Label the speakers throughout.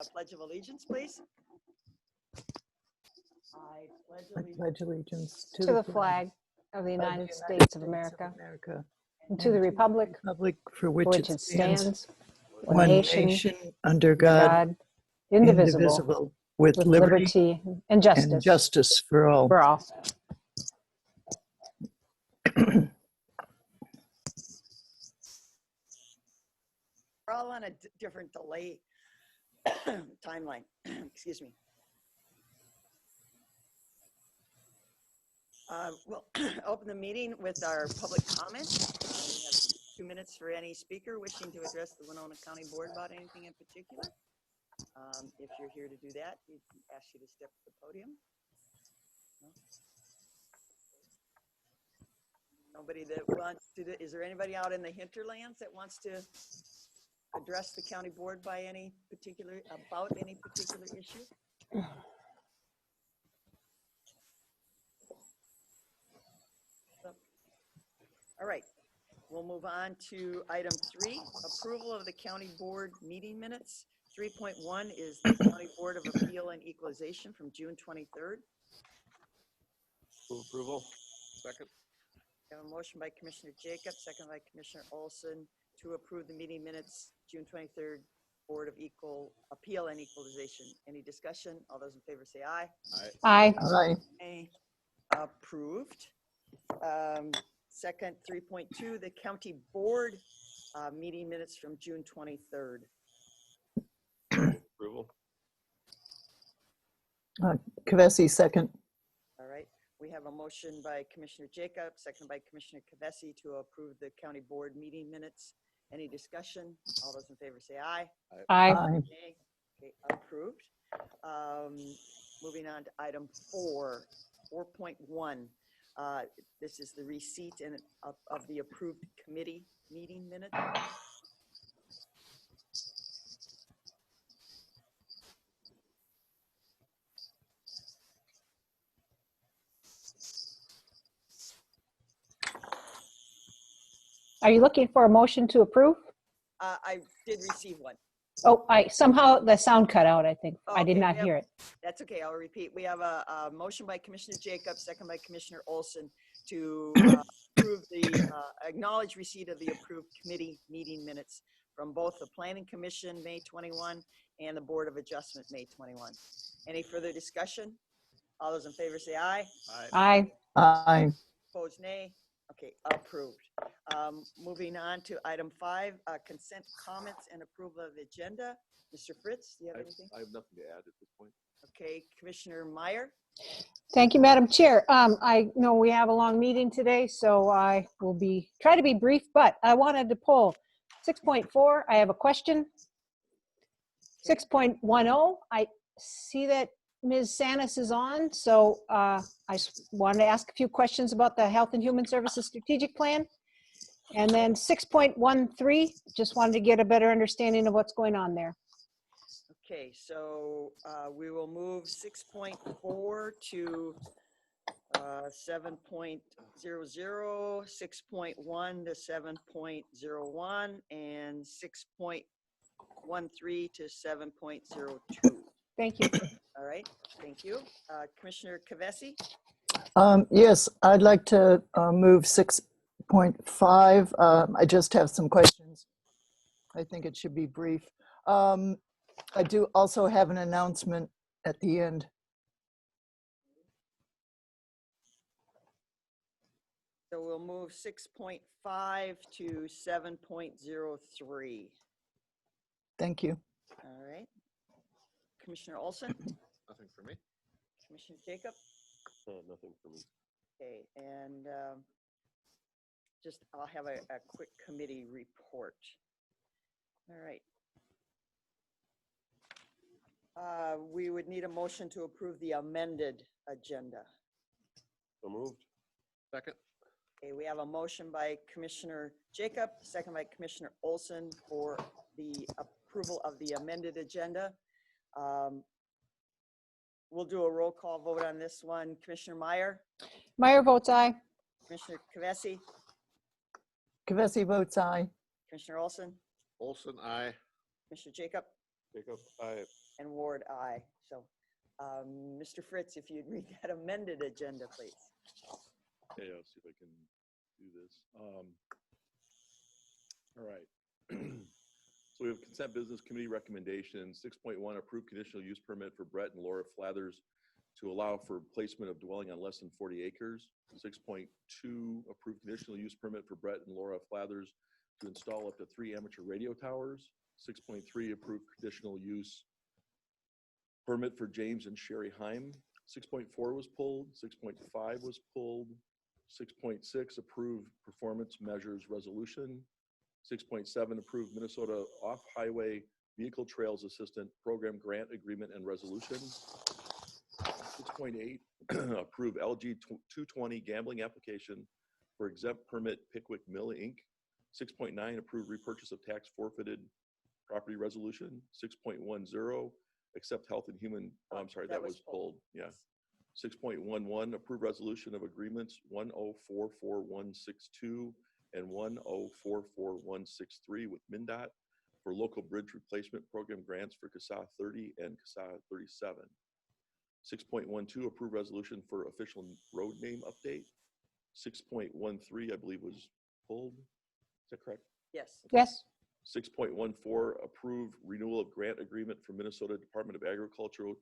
Speaker 1: Pledge of allegiance, please. I
Speaker 2: pledge allegiance
Speaker 3: to the flag of the United States of America, and to the republic
Speaker 2: for
Speaker 3: for
Speaker 2: which it stands,
Speaker 3: one nation,
Speaker 2: under God,
Speaker 3: indivisible,
Speaker 2: with
Speaker 3: with
Speaker 2: liberty
Speaker 3: liberty and
Speaker 2: and
Speaker 3: justice
Speaker 2: justice for all.
Speaker 3: for all.
Speaker 1: We're all on a different delay timeline. Excuse me. We'll open the meeting with our public comment. We have 2 minutes for any speaker wishing to address the Winona County Board about anything in particular. If you're here to do that, we ask you to step to the podium. No? Nobody that wants to. Is there anybody out in the hinterlands that wants to address the county board by any particular issue? All right, we'll move on to item 3, approval of the county board meeting minutes. 3.1 is the County Board of Appeal and Equalization from June 23rd.
Speaker 4: Move approval. Second.
Speaker 1: We have a motion by Commissioner Jacobs, second by Commissioner Olson to approve the meeting minutes, June 23rd, Board of Appeal and Equalization. Any discussion? All those in favor say aye.
Speaker 3: Aye.
Speaker 2: Aye.
Speaker 1: Aye. Approved. Second, 3.2, the county board meeting minutes from June 23rd.
Speaker 4: Approval.
Speaker 2: Kavesi, second.
Speaker 1: All right. We have a motion by Commissioner Jacobs, second by Commissioner Kavesi to approve the county board meeting minutes. Any discussion? All those in favor say aye.
Speaker 3: Aye.
Speaker 2: Aye.
Speaker 1: Okay, approved. Moving on to item 4.1. This is the receipt of the approved committee meeting minutes.
Speaker 3: Are you looking for a motion to approve?
Speaker 1: I did receive one.
Speaker 3: Oh, somehow the sound cut out, I think. I did
Speaker 1: Okay,
Speaker 3: not hear it.
Speaker 1: That's okay. I'll repeat. We have a motion by Commissioner Jacobs, second by Commissioner Olson to approve acknowledge receipt of the approved committee meeting minutes from both the Planning Commission, May 21, and the Board of Adjustment, May 21. Any further discussion? All those in favor say aye.
Speaker 3: Aye.
Speaker 2: Aye.
Speaker 1: Opposed, nay. Okay, approved. Moving on to item 5, consent comments and approval of the agenda. Mr. Fritz, do you have anything?
Speaker 4: I have nothing to add at this point.
Speaker 1: Okay, Commissioner Meyer.
Speaker 3: Thank you, Madam Chair. I know we have a long meeting today, so I will try to be brief, but I wanted to pull 6.4. I have a question. 6.10, I see that Ms. Sanis is on, so I wanted to ask a few questions about the Health and Human Services Strategic Plan. And then 6.13, just wanted to get a better understanding of what's going on there.
Speaker 1: Okay, so we will move 6.4 to 7.00, 6.1 to 7.01, and 6.13 to 7.02.
Speaker 3: Thank you.
Speaker 1: All right, thank you. Commissioner Kavesi?
Speaker 2: Yes, I'd like to move 6.5. I just have some questions. I think it should be brief. I do also have an announcement at the end.
Speaker 1: So we'll move 6.5 to 7.03.
Speaker 2: Thank you.
Speaker 1: All right. Commissioner Olson?
Speaker 4: Nothing for me.
Speaker 1: Commissioner Jacob?
Speaker 4: Nothing for me.
Speaker 1: Okay, and I'll have a quick committee report. All right. We would need a motion to approve the amended agenda.
Speaker 4: So moved. Second.
Speaker 1: Okay, we have a motion by Commissioner Jacob, second by Commissioner Olson for the approval of the amended agenda. We'll do a roll call vote on this one. Commissioner Meyer?
Speaker 3: Meyer votes aye.
Speaker 1: Commissioner Kavesi?
Speaker 2: Kavesi votes aye.
Speaker 1: Commissioner Olson?
Speaker 4: Olson, aye.
Speaker 1: Commissioner Jacob?
Speaker 4: Jacob, aye.
Speaker 1: and Ward, aye. So, Mr. Fritz, if you'd read that amended agenda, please.
Speaker 4: Okay, I'll see if I can do this. All right. So we have consent business committee recommendations. 6.1, approve conditional use permit for Brett and Laura Flathers to allow for placement of dwelling on less than 40 acres. 6.2, approve conditional use permit for Brett and Laura Flathers to install up to 3 amateur radio towers. 6.3, approve conditional use permit for James and Sherry Heim. 6.4 was pulled. 6.5 was pulled. 6.6, approve performance measures resolution. 6.7, approve Minnesota Off-Highway Vehicle Trails Assistant Program Grant Agreement and Resolution. 6.8, approve LG 220 gambling application for exempt permit Pickwick Mill Inc. 6.9, approve repurchase of tax forfeited property resolution. 6.10, accept health and human, oh, I'm sorry, that was pulled. Yeah. 6.11, approve resolution of agreements 1044162 and 1044163 with MnDOT for local bridge replacement program grants for CASA 30 and CASA 37. 6.12, approve resolution for official road name update. 6.13, I believe, was pulled. Is that correct?
Speaker 1: Yes.
Speaker 3: Yes.
Speaker 4: 6.14, approve renewal of grant agreement for Minnesota Department of Agriculture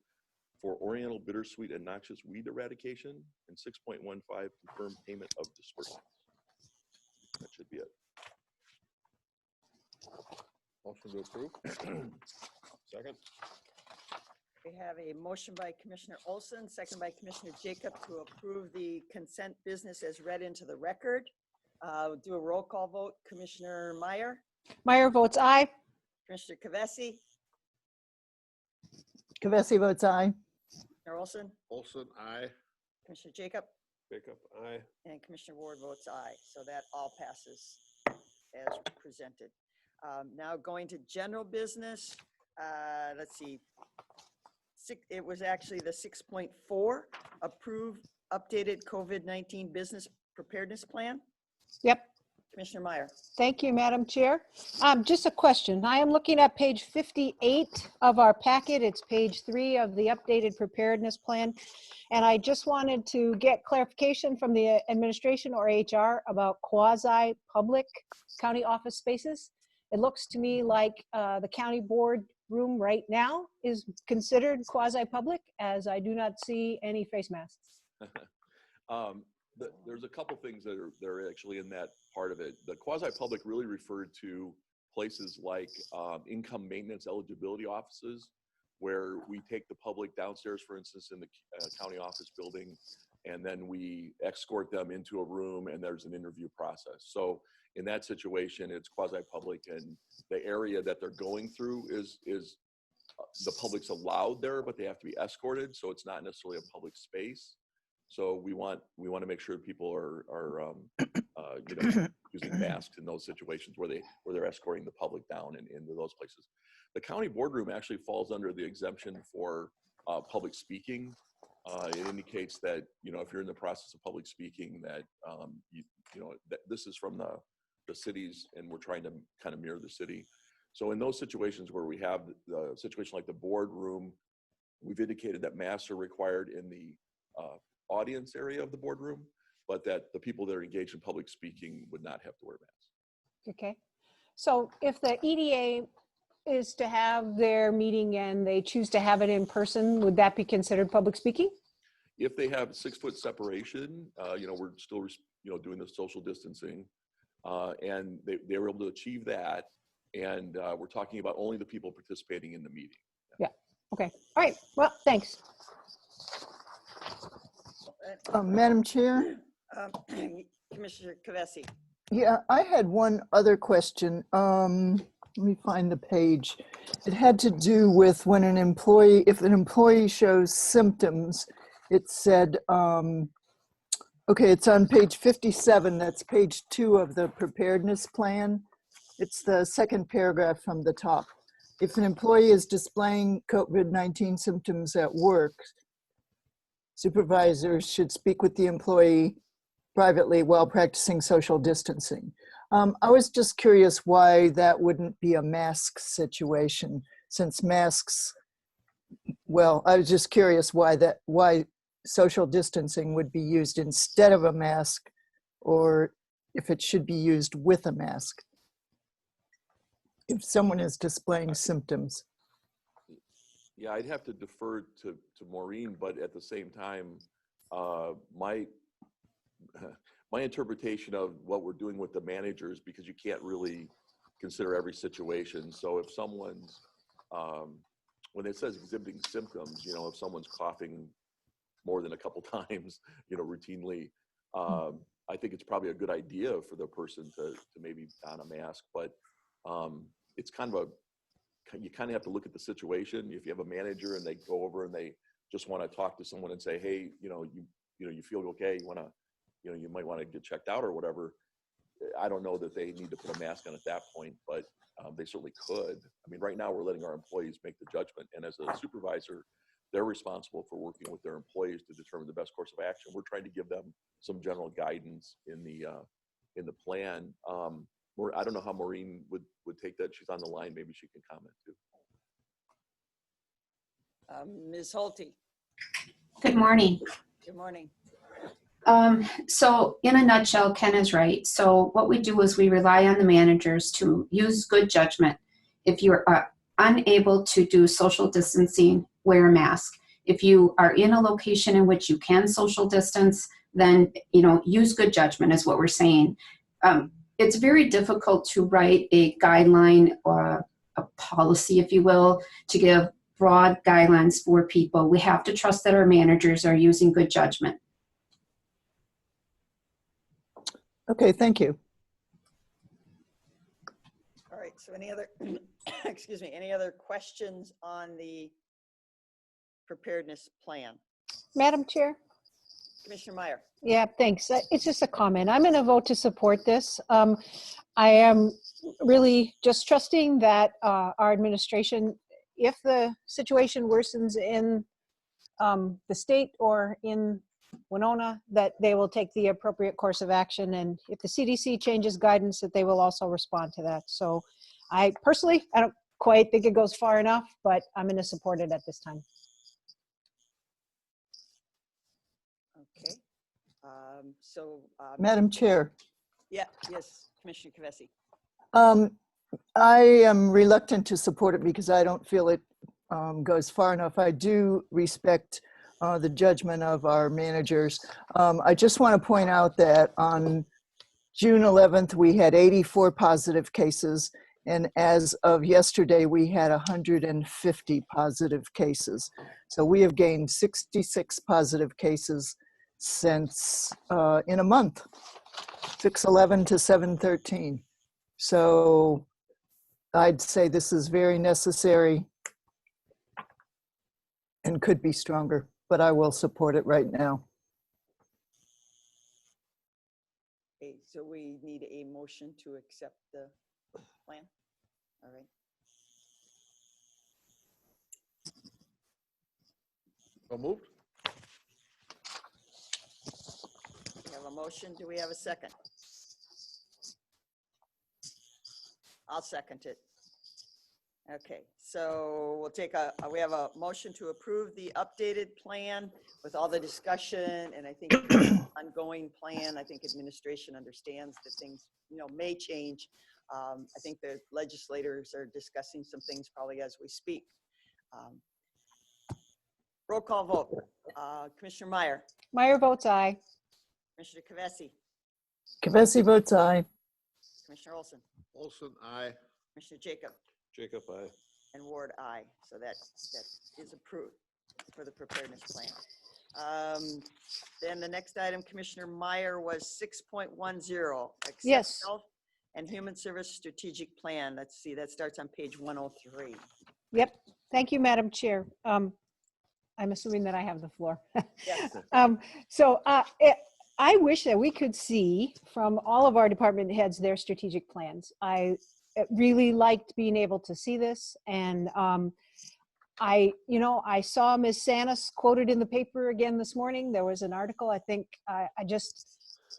Speaker 4: for Oriental Bittersweet and Noxious Weed Eradication. And 6.15, confirm payment of disbursements. That should be it.
Speaker 5: Motion to approve. Second.
Speaker 1: We have a motion by Commissioner Olson, second by Commissioner Jacob to approve the consent business as read into the record. We'll do a roll call vote. Commissioner Meyer,
Speaker 3: Meyer votes aye.
Speaker 1: Commissioner Kavesi,
Speaker 2: Kavesi votes aye.
Speaker 1: Commissioner Olson,
Speaker 5: Olson, aye.
Speaker 1: Commissioner Jacob,
Speaker 5: Jacob, aye.
Speaker 1: and Commissioner Ward votes aye. So that all passes as presented. Now going to general business. Let's see. It was actually the 6.4, approve updated COVID-19 business preparedness plan.
Speaker 3: Yep.
Speaker 1: Commissioner Meyer.
Speaker 3: Thank you, Madam Chair. Just a question. I am looking at page 58 of our packet. It's page 3 of the updated preparedness plan. And I just wanted to get clarification from the administration or HR about quasi-public county office spaces. It looks to me like the county board room right now is considered quasi-public, as I do not see any face masks.
Speaker 4: There's a couple things that are actually in that part of it. The quasi-public really referred to places like income maintenance eligibility offices, where we take the public downstairs, for instance, in the county office building, and then we escort them into a room and there's an interview process. So in that situation, it's quasi-public, and the area that they're going through is the public's allowed there, but they have to be escorted. So it's not necessarily a public space. So we want to make sure people are using masks in those situations where they're escorting the public down and into those places. The county boardroom actually falls under the exemption for public speaking. It indicates that if you're in the process of public speaking, that that this is from the cities, and we're trying to kind of mirror the city. So in those situations where we have the situation like the boardroom, we've indicated that masks are required in the audience area of the boardroom, but that the people that are engaged in public speaking would not have to wear masks.
Speaker 3: Okay. So if the EDA is to have their meeting and they choose to have it in person, would that be considered public speaking?
Speaker 4: If they have 6 foot separation, we're still, doing the social distancing, and they were able to achieve that. And we're talking about only the people participating in the meeting.
Speaker 3: Yeah. Okay. All right. Well, thanks.
Speaker 2: Madam Chair?
Speaker 1: Commissioner Kavesi.
Speaker 2: Yeah, I had one other question. Let me find the page. It had to do with when if an employee shows symptoms, it said, okay, it's on page 57. That's page 2 of the preparedness plan. It's the second paragraph from the top. If an employee is displaying COVID-19 symptoms at work, supervisors should speak with the employee privately while practicing social distancing. I was just curious why that wouldn't be a mask situation, since masks well, I was just curious why social distancing would be used instead of a mask, or if it should be used with a mask. If someone is displaying symptoms.
Speaker 4: Yeah, I'd have to defer to Maureen, but at the same time, my my interpretation of what we're doing with the managers, because you can't really consider every situation. So if someone's, when it says exhibiting symptoms, you know, if someone's coughing more than a couple times, you know, routinely, I think it's probably a good idea for the person to maybe don a mask, but it's kind of you kind of have to look at the situation. If you have a manager and they go over and they just want to talk to someone and say, hey, you feel okay, you might want to get checked out or whatever. I don't know that they need to put a mask on at that point, but they certainly could. I mean, right now we're letting our employees make the judgment, and as a supervisor, they're responsible for working with their employees to determine the best course of action. We're trying to give them some general guidance in the plan. I don't know how Maureen would take that. She's on the line. Maybe she can comment too.
Speaker 1: Ms. Holte.
Speaker 6: Good morning.
Speaker 1: Good morning.
Speaker 6: So in a nutshell, Ken is right. So what we do is we rely on the managers to use good judgment. If you're unable to do social distancing, wear a mask. If you are in a location in which you can social distance, then use good judgment is what we're saying. It's very difficult to write a guideline or a policy, if you will, to give broad guidelines for people. We have to trust that our managers are using good judgment.
Speaker 2: Okay, thank you.
Speaker 1: All right, so any other, excuse me, any other questions on the preparedness plan?
Speaker 3: Madam Chair?
Speaker 1: Commissioner Meyer.
Speaker 3: Yeah, thanks. It's just a comment. I'm going to vote to support this. I am really just trusting that our administration, if the situation worsens in the state or in Winona, that they will take the appropriate course of action. And if the CDC changes guidance, that they will also respond to that. So I personally, I don't quite think it goes far enough, but I'm going to support it at this time.
Speaker 1: Okay.
Speaker 2: Madam Chair,
Speaker 1: Yeah, yes, Commissioner Kavesi.
Speaker 2: I am reluctant to support it because I don't feel it goes far enough. I do respect the judgment of our managers. I just want to point out that on June 11th, we had 84 positive cases. And as of yesterday, we had 150 positive cases. So we have gained 66 positive cases since in a month, 6/11 to 7/13. So I'd say this is very necessary and could be stronger, but I will support it right now.
Speaker 1: Okay, so we need a motion to accept the plan. All right.
Speaker 5: So moved.
Speaker 1: We have a motion. Do we have a second? I'll second it. Okay, so we'll take we have a motion to approve the updated plan with all the discussion, and I think ongoing plan. I think administration understands that things, may change. I think the legislators are discussing some things probably as we speak. Roll call vote. Commissioner Meyer.
Speaker 3: Meyer votes aye.
Speaker 1: Commissioner Kavesi.
Speaker 2: Kavesi votes aye.
Speaker 1: Commissioner Olson.
Speaker 5: Olson, aye.
Speaker 1: Commissioner Jacob.
Speaker 5: Jacob, aye.
Speaker 1: And Ward, aye. So that is approved for the preparedness plan. Then the next item, Commissioner Meyer, was 6.10. Accept
Speaker 3: Yes.
Speaker 1: Health and Human Service Strategic Plan. Let's see, that starts on page 103.
Speaker 3: Yep. Thank you, Madam Chair. I'm assuming that I have the floor.
Speaker 1: Yes.
Speaker 3: I wish that we could see from all of our department heads their strategic plans. I really liked being able to see this, and I saw Ms. Sanis quoted in the paper again this morning. There was an article. I think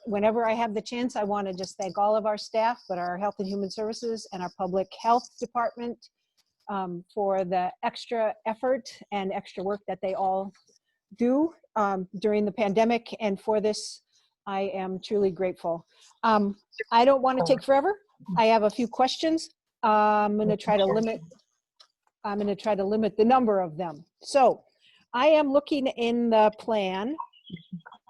Speaker 3: whenever I have the chance, I want to just thank all of our staff, but our Health and Human Services and our Public Health Department for the extra effort and extra work that they all do during the pandemic. And for this, I am truly grateful. I don't want to take forever. I have a few questions. I'm going to try to limit the number of them. So I am looking in the plan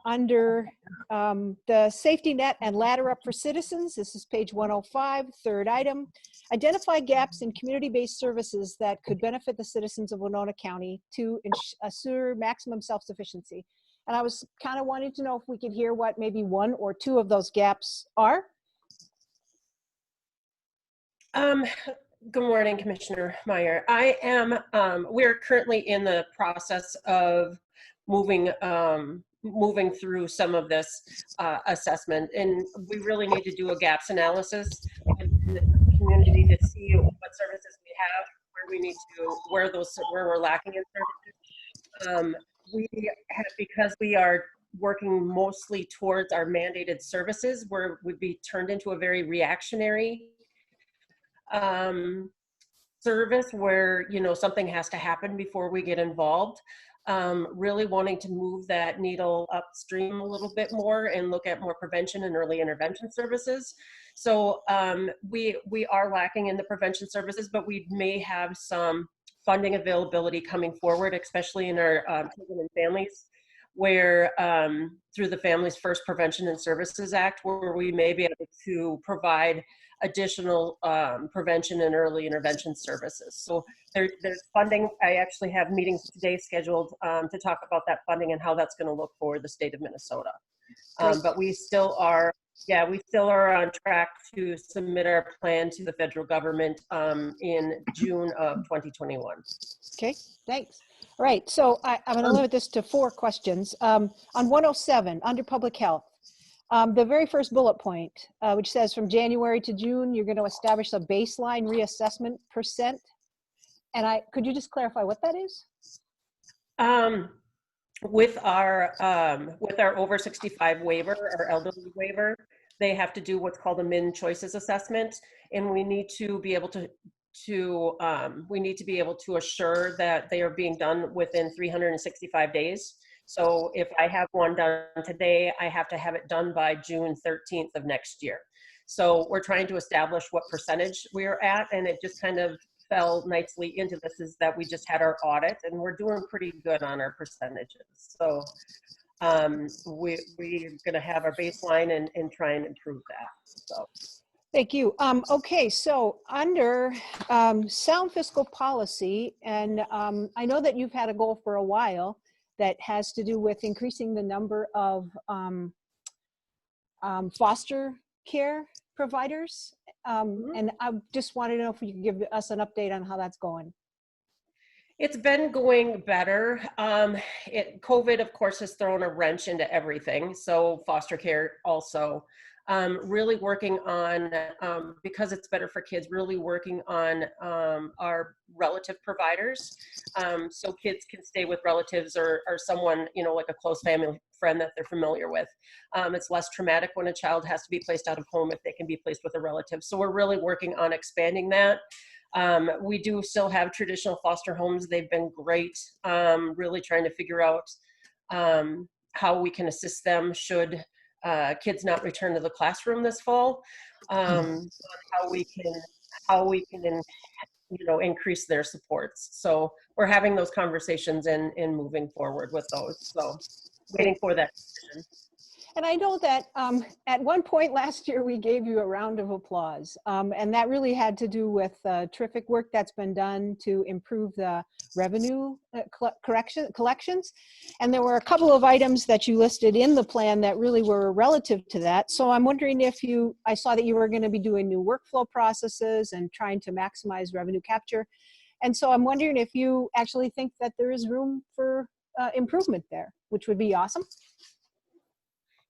Speaker 3: under the safety net and ladder up for citizens. This is page 105, third item. Identify gaps in community-based services that could benefit the citizens of Winona County to assure maximum self-sufficiency. And I was kind of wanting to know if we could hear what maybe one or two of those gaps are.
Speaker 7: Good morning, Commissioner Meyer. We're currently in the process of moving through some of this assessment, and we really need to do a gaps analysis in the community to see what services we have, where we're lacking in services. Because we are working mostly towards our mandated services, we'd be turned into a very reactionary service where, you know, something has to happen before we get involved. Really wanting to move that needle upstream a little bit more and look at more prevention and early intervention services. So we are lacking in the prevention services, but we may have some funding availability coming forward, especially in our children and families, where through the Families First Prevention and Services Act, where we may be able to provide additional prevention and early intervention services. So there's funding. I actually have meetings today scheduled to talk about that funding and how that's going to look for the state of Minnesota. But we still are on track to submit our plan to the federal government in June of 2021.
Speaker 3: Okay, thanks. All right, so I'm going to limit this to 4 questions. On 107, under public health, the very first bullet point, which says from January to June, you're going to establish a baseline reassessment %. And could you just clarify what that is?
Speaker 7: With our over 65 waiver, our elderly waiver, they have to do what's called a min choices assessment, and we need to be able to assure that they are being done within 365 days. So if I have one done today, I have to have it done by June 13th of next year. So we're trying to establish what percentage we're at, and it just kind of fell nicely into this, is that we just had our audit and we're doing pretty good on our percentages. So we're going to have our baseline and try and improve that. So.
Speaker 3: Thank you. Okay, so under sound fiscal policy, and I know that you've had a goal for a while that has to do with increasing the number of foster care providers. And I just wanted to know if you could give us an update on how that's going.
Speaker 7: It's been going better. COVID, of course, has thrown a wrench into everything. So foster care also. Really working on, because it's better for kids, really working on our relative providers. So kids can stay with relatives or someone, you know, like a close family friend that they're familiar with. It's less traumatic when a child has to be placed out of home if they can be placed with a relative. So we're really working on expanding that. We do still have traditional foster homes. They've been great, really trying to figure out how we can assist them should kids not return to the classroom this fall, on how we can increase their supports. So we're having those conversations and moving forward with those. So waiting for that decision.
Speaker 3: And I know that at one point last year, we gave you a round of applause. And that really had to do with terrific work that's been done to improve the revenue collections. And there were a couple of items that you listed in the plan that really were relative to that. So I'm wondering if I saw that you were going to be doing new workflow processes and trying to maximize revenue capture. And so I'm wondering if you actually think that there is room for improvement there, which would be awesome.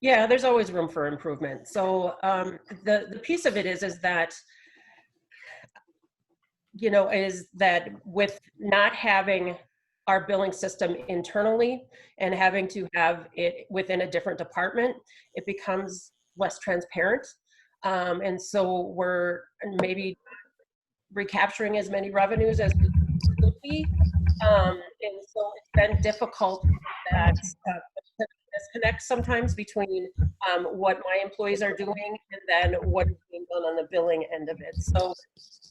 Speaker 7: Yeah, there's always room for improvement. So the piece of it is that, is that with not having our billing system internally and having to have it within a different department, it becomes less transparent. And so we're maybe recapturing as many revenues as we could be. And so it's been difficult that disconnect sometimes between what my employees are doing and then what is being done on the billing end of it. So,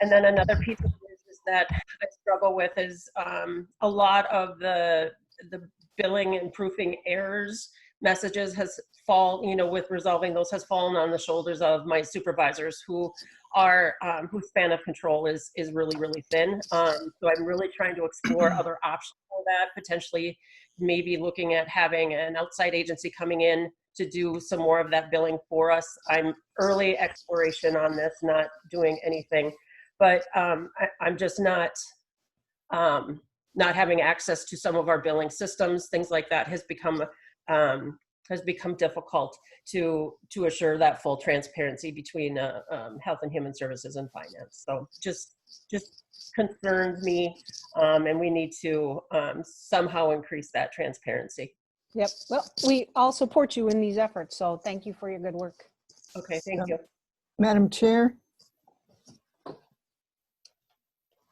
Speaker 7: and then another piece of this is that I struggle with is a lot of the billing and proofing errors messages has with resolving those has fallen on the shoulders of my supervisors who are whose span of control is really thin. So I'm really trying to explore other options for that, potentially maybe looking at having an outside agency coming in to do some more of that billing for us. I'm early exploration on this, not doing anything, but I'm just not having access to some of our billing systems. Things like that has become difficult to assure that full transparency between Health and Human Services and Finance. So just concerns me, and we need to somehow increase that transparency.
Speaker 3: Yep. Well, we all support you in these efforts, so thank you for your good work.
Speaker 7: Okay, thank you.
Speaker 2: Madam Chair?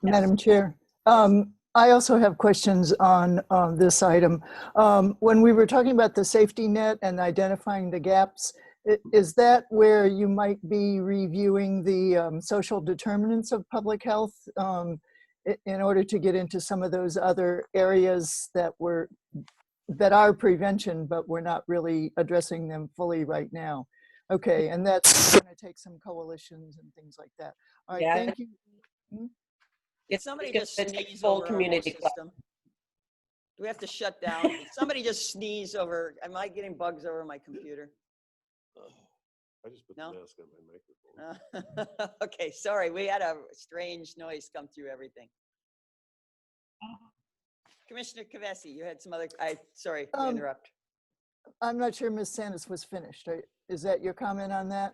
Speaker 2: Madam Chair, I also have questions on this item. When we were talking about the safety net and identifying the gaps, is that where you might be reviewing the social determinants of public health in order to get into some of those other areas that are prevention, but we're not really addressing them fully right now? Okay, and that's going to take some coalitions and things like that. All right,
Speaker 7: Yeah.
Speaker 2: thank you.
Speaker 7: It's
Speaker 1: Somebody
Speaker 7: gonna
Speaker 1: just
Speaker 7: take
Speaker 1: sneeze
Speaker 7: full
Speaker 1: over our
Speaker 7: community
Speaker 1: host system. Do we have to shut down? Somebody just sneeze over. Am I getting bugs over my computer?
Speaker 5: I just put
Speaker 1: No?
Speaker 5: the mask on my microphone.
Speaker 1: Okay, sorry. We had a strange noise come through everything. Commissioner Kavesi, you had some other, sorry to interrupt.
Speaker 2: I'm not sure Ms. Sandus was finished. Is that your comment on that?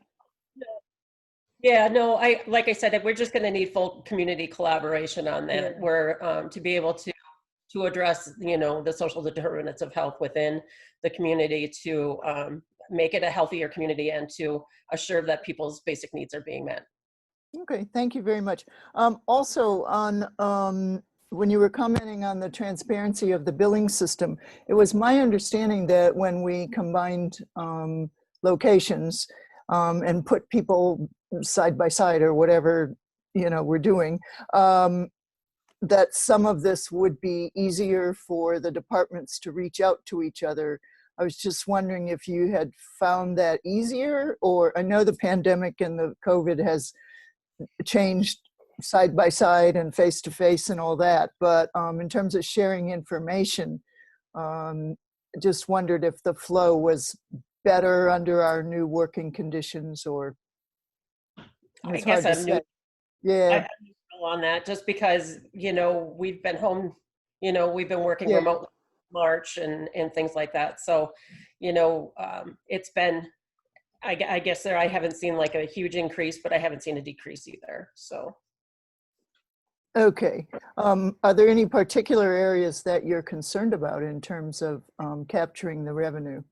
Speaker 7: Yeah, no, like I said, we're just going to need full community collaboration on that.
Speaker 2: Yeah.
Speaker 7: Where to be able to address, the social determinants of health within the community, to make it a healthier community and to assure that people's basic needs are being met.
Speaker 2: Okay, thank you very much. Also on when you were commenting on the transparency of the billing system, it was my understanding that when we combined locations and put people side by side or whatever, we're doing, that some of this would be easier for the departments to reach out to each other. I was just wondering if you had found that easier, or I know the pandemic and the COVID has changed side by side and face to face and all that, but in terms of sharing information, just wondered if the flow was better under our new working conditions, or
Speaker 7: I
Speaker 2: it's
Speaker 7: guess
Speaker 2: hard to
Speaker 7: I'm new.
Speaker 2: say. Yeah.
Speaker 7: On that, just because we've been home, we've been working
Speaker 2: Yeah.
Speaker 7: remotely March and things like that. So it's been, I guess I haven't seen like a huge increase, but I haven't seen a decrease either. So
Speaker 2: Okay. Are there any particular areas that you're concerned about in terms of capturing the revenue?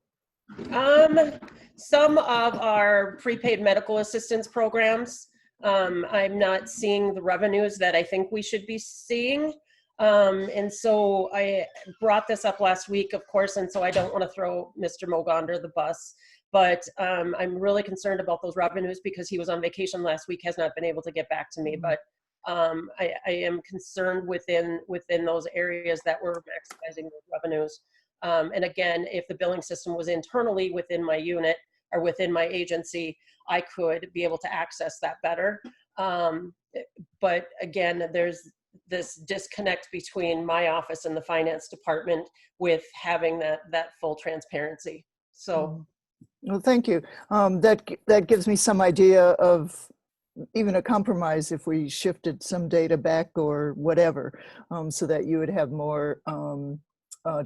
Speaker 7: some of our prepaid medical assistance programs, I'm not seeing the revenues that I think we should be seeing. And so I brought this up last week, of course, and so I don't want to throw Mr. Moga under the bus, but I'm really concerned about those revenues because he was on vacation last week, has not been able to get back to me, but I am concerned within those areas that we're maximizing those revenues. And again, if the billing system was internally within my unit or within my agency, I could be able to access that better. But again, there's this disconnect between my office and the finance department with having that full transparency. So,
Speaker 2: well, thank you. That gives me some idea of even a compromise if we shifted some data back or whatever, so that you would have more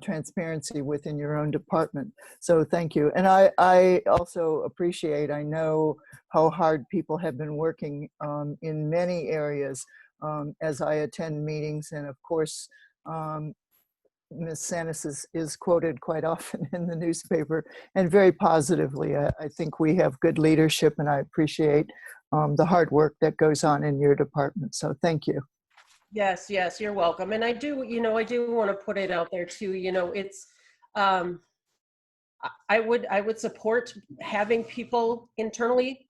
Speaker 2: transparency within your own department. So thank you. And I also appreciate, I know how hard people have been working in many areas as I attend meetings. And of course, Ms. Sanis is quoted quite often in the newspaper, and very positively. I think we have good leadership, and I appreciate the hard work that goes on in your department. So thank you.
Speaker 7: Yes, yes, you're welcome. And I do want to put it out there too, it's, I would support having people internally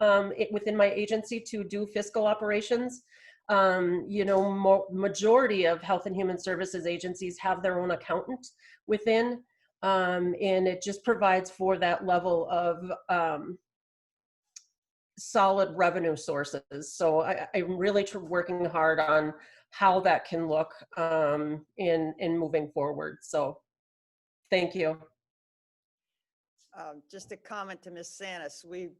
Speaker 7: within my agency to do fiscal operations. Majority of health and human services agencies have their own accountant within, and it just provides for that level of solid revenue sources. So I'm really working hard on how that can look in moving forward. So thank you.
Speaker 1: Just a comment to Ms. Sanis. We've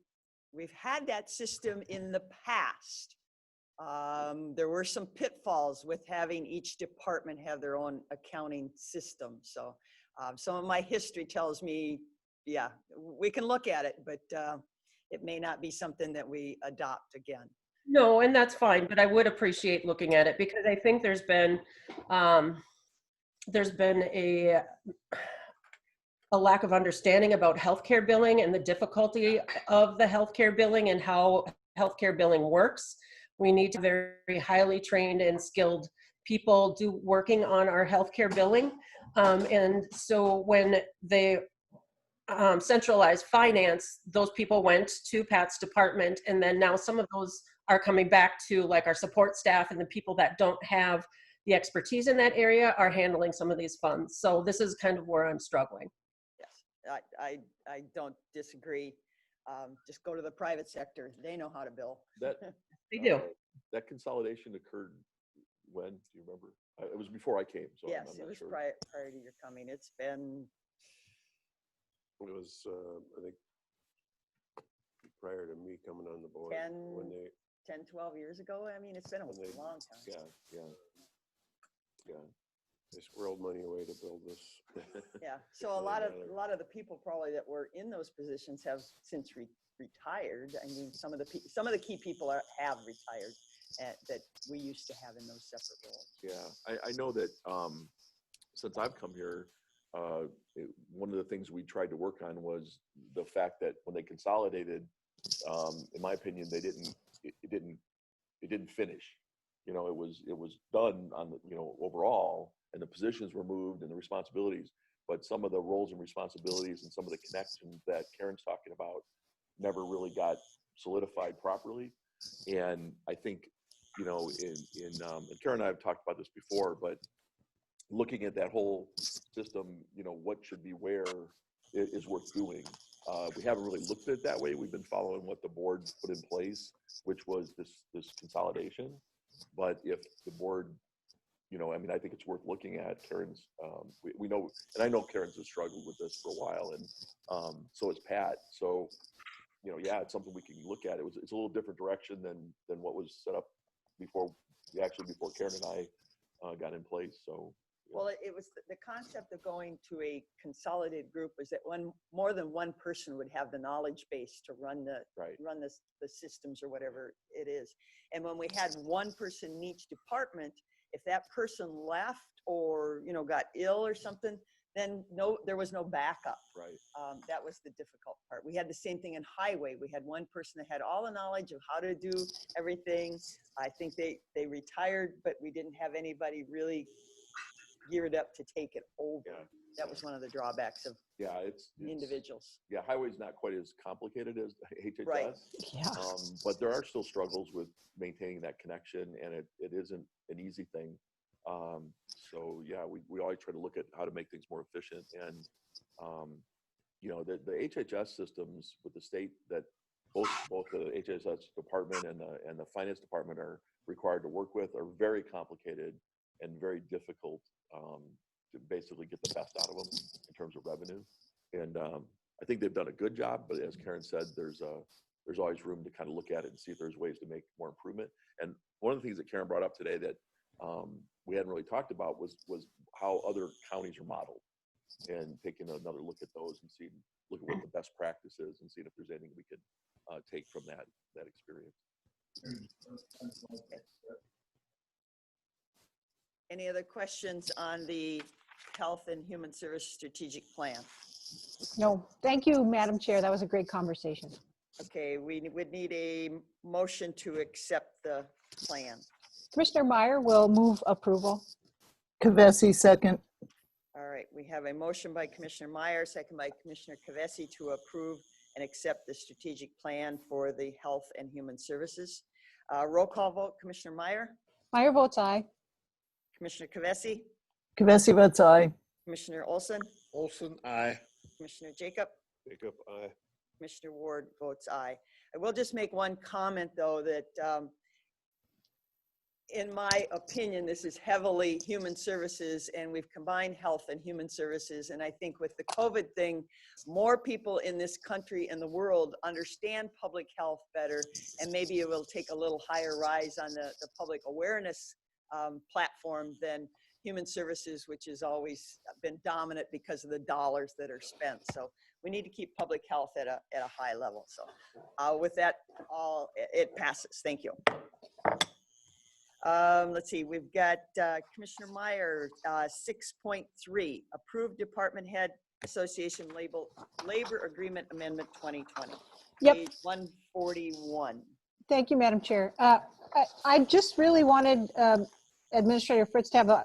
Speaker 1: had that system in the past. There were some pitfalls with having each department have their own accounting system. So some of my history tells me, yeah, we can look at it, but it may not be something that we adopt again.
Speaker 7: No, and that's fine, but I would appreciate looking at it because I think there's been a lack of understanding about healthcare billing and the difficulty of the healthcare billing and how healthcare billing works. We need to very highly trained and skilled people working on our healthcare billing. And so when they centralized finance, those people went to Pat's department, and then now some of those are coming back to like our support staff, and the people that don't have the expertise in that area are handling some of these funds. So this is kind of where I'm struggling.
Speaker 1: Yes, I don't disagree. Just go to the private sector. They know how to bill.
Speaker 4: That
Speaker 7: They do.
Speaker 4: That consolidation occurred when? Do you remember? It was before I came. So
Speaker 1: Yes,
Speaker 4: I'm
Speaker 1: it
Speaker 4: not
Speaker 1: was
Speaker 4: sure.
Speaker 1: prior to your coming. It's been,
Speaker 5: It was, I think, prior to me coming on the board.
Speaker 1: 10,
Speaker 5: when they,
Speaker 1: 10, 12 years ago. I mean, it's been a
Speaker 5: when they,
Speaker 1: long time.
Speaker 4: Yeah.
Speaker 5: they squirreled money away to build this.
Speaker 1: Yeah. So a lot of the people probably that were in those positions have since retired. I mean, some of the key people have retired that we used to have in those separate roles.
Speaker 4: Yeah, I know that since I've come here, one of the things we tried to work on was the fact that when they consolidated, in my opinion, it didn't finish. It was done on the, overall, and the positions were moved and the responsibilities, but some of the roles and responsibilities and some of the connections that Karen's talking about never really got solidified properly. And I think, and Karen and I have talked about this before, but looking at that whole system, what should be where is worth doing. We haven't really looked at it that way. We've been following what the board put in place, which was this consolidation. But if the board, I think it's worth looking at. Karen's, we know, and I know Karen's has struggled with this for a while, and so has Pat. So, yeah, it's something we can look at. It's a little different direction than what was set up before Karen and I got in place. So.
Speaker 1: Well, it was the concept of going to a consolidated group was that more than one person would have the knowledge base to run the systems or whatever it is. And when we had one person in each department, if that person left or got ill or something, then there was no backup.
Speaker 4: Right.
Speaker 1: That was the difficult part. We had the same thing in highway. We had one person that had all the knowledge of how to do everything. I think they retired, but we didn't have anybody really geared up to take it over.
Speaker 4: Yeah.
Speaker 1: That was one of the drawbacks of
Speaker 4: it's
Speaker 1: individuals.
Speaker 4: Yeah, highway's not quite as complicated as HHS.
Speaker 1: Right.
Speaker 3: Yeah.
Speaker 4: But there are still struggles with maintaining that connection, and it isn't an easy thing. So yeah, we always try to look at how to make things more efficient. And the HHS systems with the state that both the HHS department and the finance department are required to work with are very complicated and very difficult to basically get the best out of them in terms of revenue. And I think they've done a good job, but as Karen said, there's always room to kind of look at it and see if there's ways to make more improvement. And one of the things that Karen brought up today that we hadn't really talked about was how other counties are modeled, and taking another look at those and look at what the best practice is and seeing if there's anything we could take from that experience.
Speaker 1: Any other questions on the Health and Human Service Strategic Plan?
Speaker 3: No, thank you, Madam Chair. That was a great conversation.
Speaker 1: Okay, we would need a motion to accept the plan.
Speaker 3: Commissioner Meyer will move approval.
Speaker 2: Kavesi, second.
Speaker 1: All right, we have a motion by Commissioner Meyer, second by Commissioner Kavesi to approve and accept the strategic plan for the Health and Human Services. Roll call vote, Commissioner Meyer,
Speaker 3: Meyer votes aye.
Speaker 1: Commissioner Kavesi,
Speaker 2: Kavesi votes aye.
Speaker 1: Commissioner Olson,
Speaker 5: Olson, aye.
Speaker 1: Commissioner Jacob,
Speaker 5: Jacob, aye.
Speaker 1: Commissioner Ward votes aye. I will just make one comment, though, that in my opinion, this is heavily human services, and we've combined health and human services. And I think with the COVID thing, more people in this country and the world understand public health better, and maybe it will take a little higher rise on the public awareness platform than human services, which has always been dominant because of the dollars that are spent. So we need to keep public health at a high level. So with that, it passes. Thank you. Let's see, we've got Commissioner Meyer, 6.3, approved Department Head Association Labor Agreement Amendment 2020.
Speaker 3: Yep.
Speaker 1: Page 141.
Speaker 3: Thank you, Madam Chair. I just really wanted Administrator Fritz to have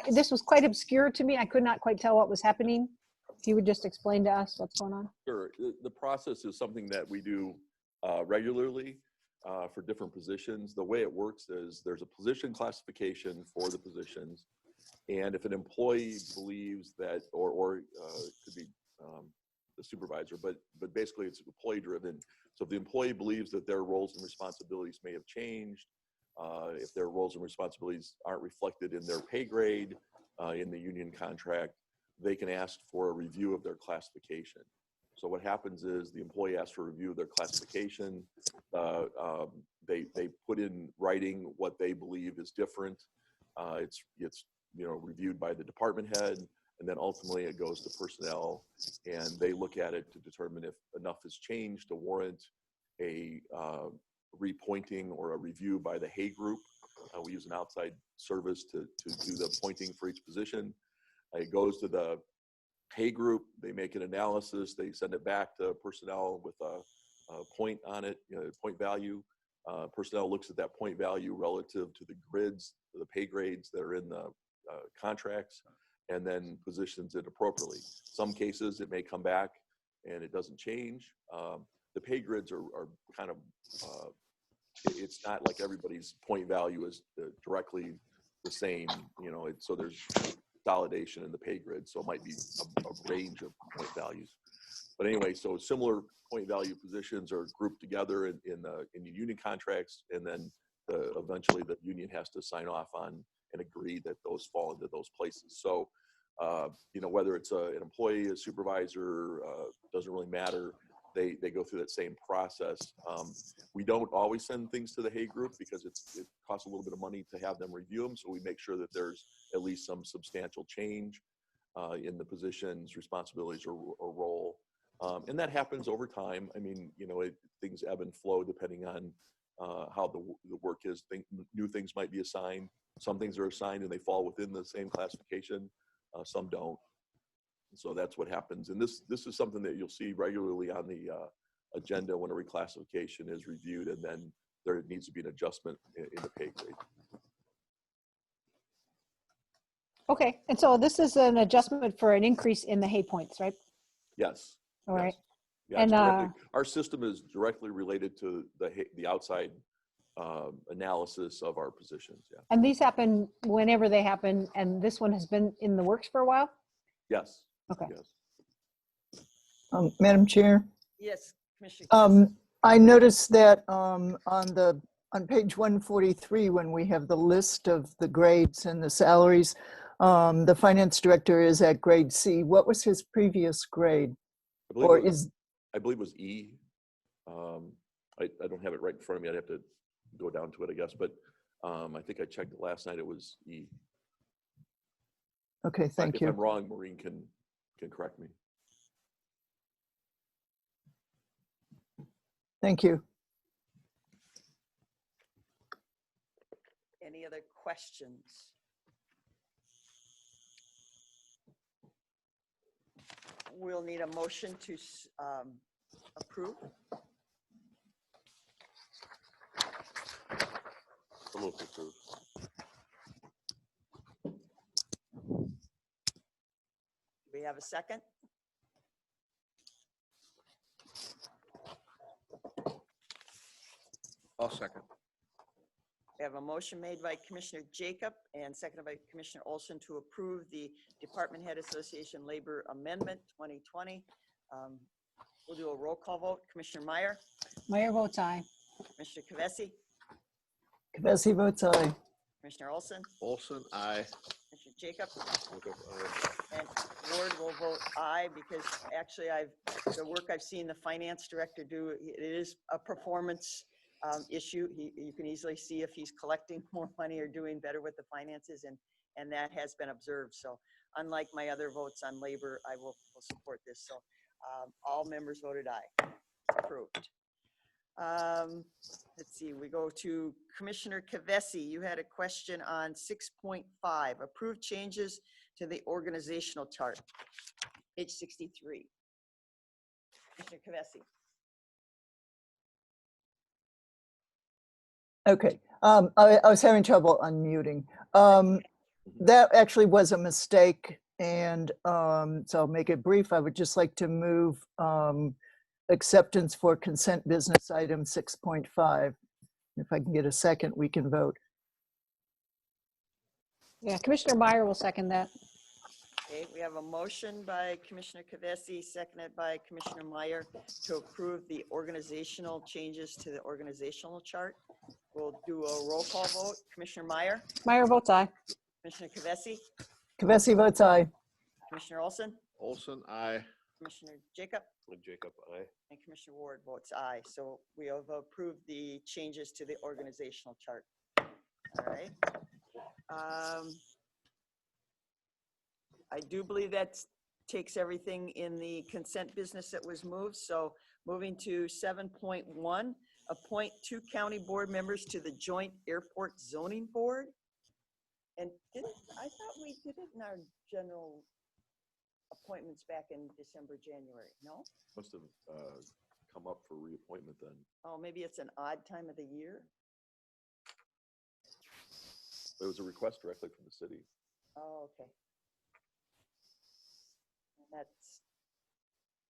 Speaker 3: this was quite obscure to me. I could not quite tell what was happening. If you would just explain to us what's going on.
Speaker 4: Sure. The process is something that we do regularly for different positions. The way it works is there's a position classification for the positions. And if an employee believes that, or it could be the supervisor, but basically it's employee driven. So if the employee believes that their roles and responsibilities may have changed, if their roles and responsibilities aren't reflected in their pay grade, in the union contract, they can ask for a review of their classification. So what happens is the employee asks for a review of their classification. They put in writing what they believe is different. It's reviewed by the department head, and then ultimately it goes to personnel, and they look at it to determine if enough has changed to warrant a repointing or a review by the Hay Group. We use an outside service to do the pointing for each position. It goes to the Hay Group, they make an analysis, they send it back to personnel with a point on it, point value. Personnel looks at that point value relative to the grids, the pay grades that are in the contracts, and then positions it appropriately. Some cases it may come back and it doesn't change. The pay grids are kind of, it's not like everybody's point value is directly the same, so there's consolidation in the pay grid, so it might be a range of point values. But anyway, so similar point value positions are grouped together in the union contracts, and then eventually the union has to sign off on and agree that those fall into those places. So, whether it's an employee, a supervisor, doesn't really matter. They go through that same process. We don't always send things to the Hay Group because it costs a little bit of money to have them review them. So we make sure that there's at least some substantial change in the positions, responsibilities, or role. And that happens over time. I mean, things ebb and flow depending on how the work is. New things might be assigned. Some things are assigned and they fall within the same classification. Some don't. So that's what happens. And this is something that you'll see regularly on the agenda when a reclassification is reviewed, and then there needs to be an adjustment in the pay grade.
Speaker 3: Okay, and so this is an adjustment for an increase in the Hay points, right?
Speaker 4: Yes.
Speaker 3: All right.
Speaker 4: Yeah,
Speaker 3: And
Speaker 4: our system is directly related to the outside analysis of our positions. Yeah.
Speaker 3: And these happen whenever they happen, and this one has been in the works for a while?
Speaker 4: Yes.
Speaker 3: Okay.
Speaker 4: Yes.
Speaker 2: Madam Chair,
Speaker 1: Yes, Commissioner.
Speaker 2: I noticed that on page 143, when we have the list of the grades and the salaries, the finance director is at grade C. What was his previous grade?
Speaker 4: I believe it was E. I don't have it right in front of me. I'd have to go down to it, I guess. But I think I checked it last night. It was E.
Speaker 2: Okay, thank you.
Speaker 4: If I'm wrong, Maureen can correct me.
Speaker 2: Thank you.
Speaker 1: Any other questions? We'll need a motion to approve.
Speaker 4: So move to approve.
Speaker 1: Do we have a second?
Speaker 5: I'll second.
Speaker 1: We have a motion made by Commissioner Jacob and seconded by Commissioner Olson to approve the Department Head Association Labor Amendment 2020. We'll do a roll call vote. Commissioner Meyer,
Speaker 3: Meyer votes aye.
Speaker 1: Commissioner Kavesi,
Speaker 2: Kavesi votes aye.
Speaker 1: Commissioner Olson,
Speaker 5: Olson, aye.
Speaker 1: Commissioner Jacob,
Speaker 5: Jacob, aye.
Speaker 1: and Ward will vote aye because actually the work I've seen the finance director do, it is a performance issue. You can easily see if he's collecting more money or doing better with the finances, and that has been observed. So unlike my other votes on labor, I will support this. So all members voted aye. Approved. Let's see, we go to Commissioner Kavesi. You had a question on 6.5, approved changes to the organizational chart, page 63. Commissioner Kavesi.
Speaker 2: Okay, I was having trouble unmuting. That actually was a mistake, and so I'll make it brief. I would just like to move acceptance for consent business item 6.5. If I can get a second, we can vote.
Speaker 3: Yeah, Commissioner Meyer will second that.
Speaker 1: Okay, we have a motion by Commissioner Kavesi, seconded by Commissioner Meyer to approve the organizational changes to the organizational chart. We'll do a roll call vote. Commissioner Meyer,
Speaker 3: Meyer votes aye.
Speaker 1: Commissioner Kavesi,
Speaker 2: Kavesi votes aye.
Speaker 1: Commissioner Olson,
Speaker 5: Olson, aye.
Speaker 1: Commissioner Jacob,
Speaker 5: Jacob, aye.
Speaker 1: and Commissioner Ward votes aye. So we have approved the changes to the organizational chart. All right. I do believe that takes everything in the consent business that was moved. So moving to 7.1, appoint 2 county board members to the Joint Airport Zoning Board. And I thought we did it in our general appointments back in December, January, no?
Speaker 4: Must have come up for reappointment then.
Speaker 1: Oh, maybe it's an odd time of the year?
Speaker 4: There was a request directly from the city.
Speaker 1: Oh, okay. And that's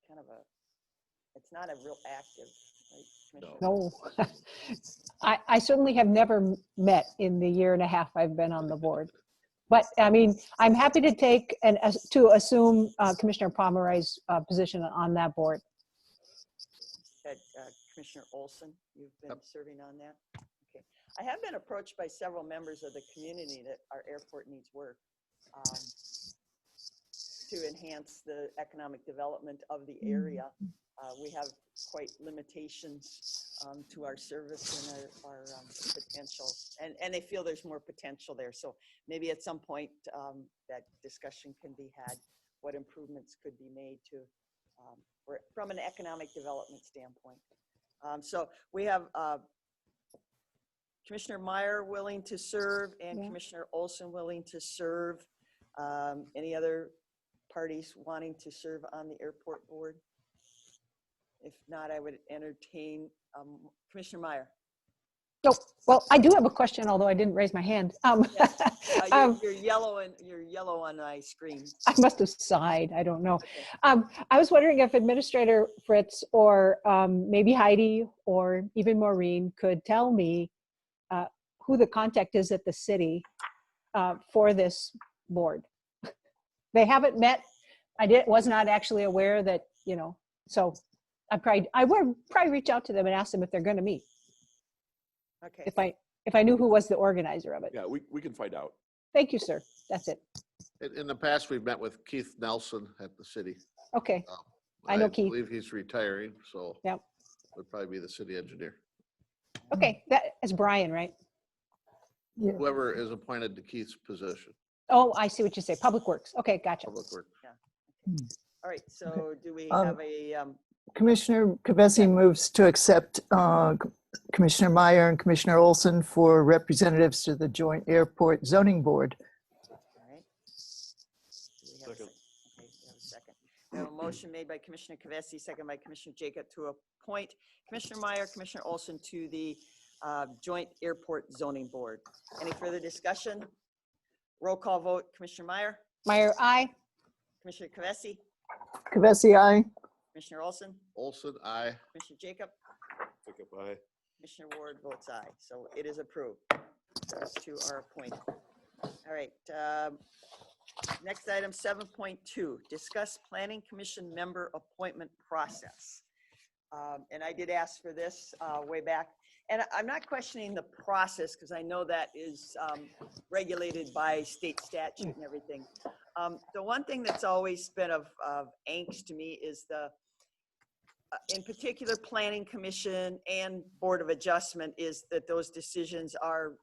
Speaker 1: kind of it's not a real active, right, Commissioner?
Speaker 3: No. I certainly have never met in the year and a half I've been on the board. But I mean, I'm happy to take to assume Commissioner Pomeroy's position on that board.
Speaker 1: Commissioner Olson, you've been serving on that? Okay. I have been approached by several members of the community that our airport needs work to enhance the economic development of the area. We have quite limitations to our service and our potential, and they feel there's more potential there. So maybe at some point that discussion can be had, what improvements could be made to, from an economic development standpoint. So we have Commissioner Meyer willing to serve and Commissioner Olson willing to serve. Any other parties wanting to serve on the airport board? If not, I would entertain Commissioner Meyer.
Speaker 3: Oh, well, I do have a question, although I didn't raise my hand.
Speaker 1: You're yellow on my screen.
Speaker 3: I must have sighed. I don't know. I was wondering if Administrator Fritz or maybe Heidi or even Maureen could tell me who the contact is at the city for this board. They haven't met. Was not actually aware that, so I would probably reach out to them and ask them if they're going to meet.
Speaker 1: Okay.
Speaker 3: If I knew who was the organizer of it.
Speaker 4: Yeah, we can find out.
Speaker 3: Thank you, sir. That's it.
Speaker 5: In the past, we've met with Keith Nelson at the city.
Speaker 3: Okay. I know Keith.
Speaker 5: I believe he's retiring, so
Speaker 3: Yep.
Speaker 5: would probably be the city engineer.
Speaker 3: Okay, that is Brian, right?
Speaker 2: Yeah.
Speaker 5: Whoever is appointed to Keith's position,
Speaker 3: Oh, I see what you say. Public Works. Okay, gotcha.
Speaker 5: public work.
Speaker 1: All right. So do we have a
Speaker 2: Commissioner Kavesi moves to accept Commissioner Meyer and Commissioner Olson for representatives to the Joint Airport Zoning Board.
Speaker 1: all right. Do we have a second? Okay, we have a second. We have a motion made by Commissioner Kavesi, second by Commissioner Jacob to appoint Commissioner Meyer, Commissioner Olson to the Joint Airport Zoning Board. Any further discussion? Roll call vote, Commissioner Meyer,
Speaker 3: Meyer, aye.
Speaker 1: Commissioner Kavesi,
Speaker 2: Kavesi, aye.
Speaker 1: Commissioner Olson,
Speaker 5: Olson, aye.
Speaker 1: Commissioner Jacob,
Speaker 4: Jacob, aye.
Speaker 1: Commissioner Ward votes aye. So it is approved. Those two are appointed. All right. Next item, 7.2, discuss Planning Commission member appointment process. And I did ask for this way back. And I'm not questioning the process because I know that is regulated by state statute and everything. The one thing that's always been of angst to me is in particular, Planning Commission and Board of Adjustment is that those decisions are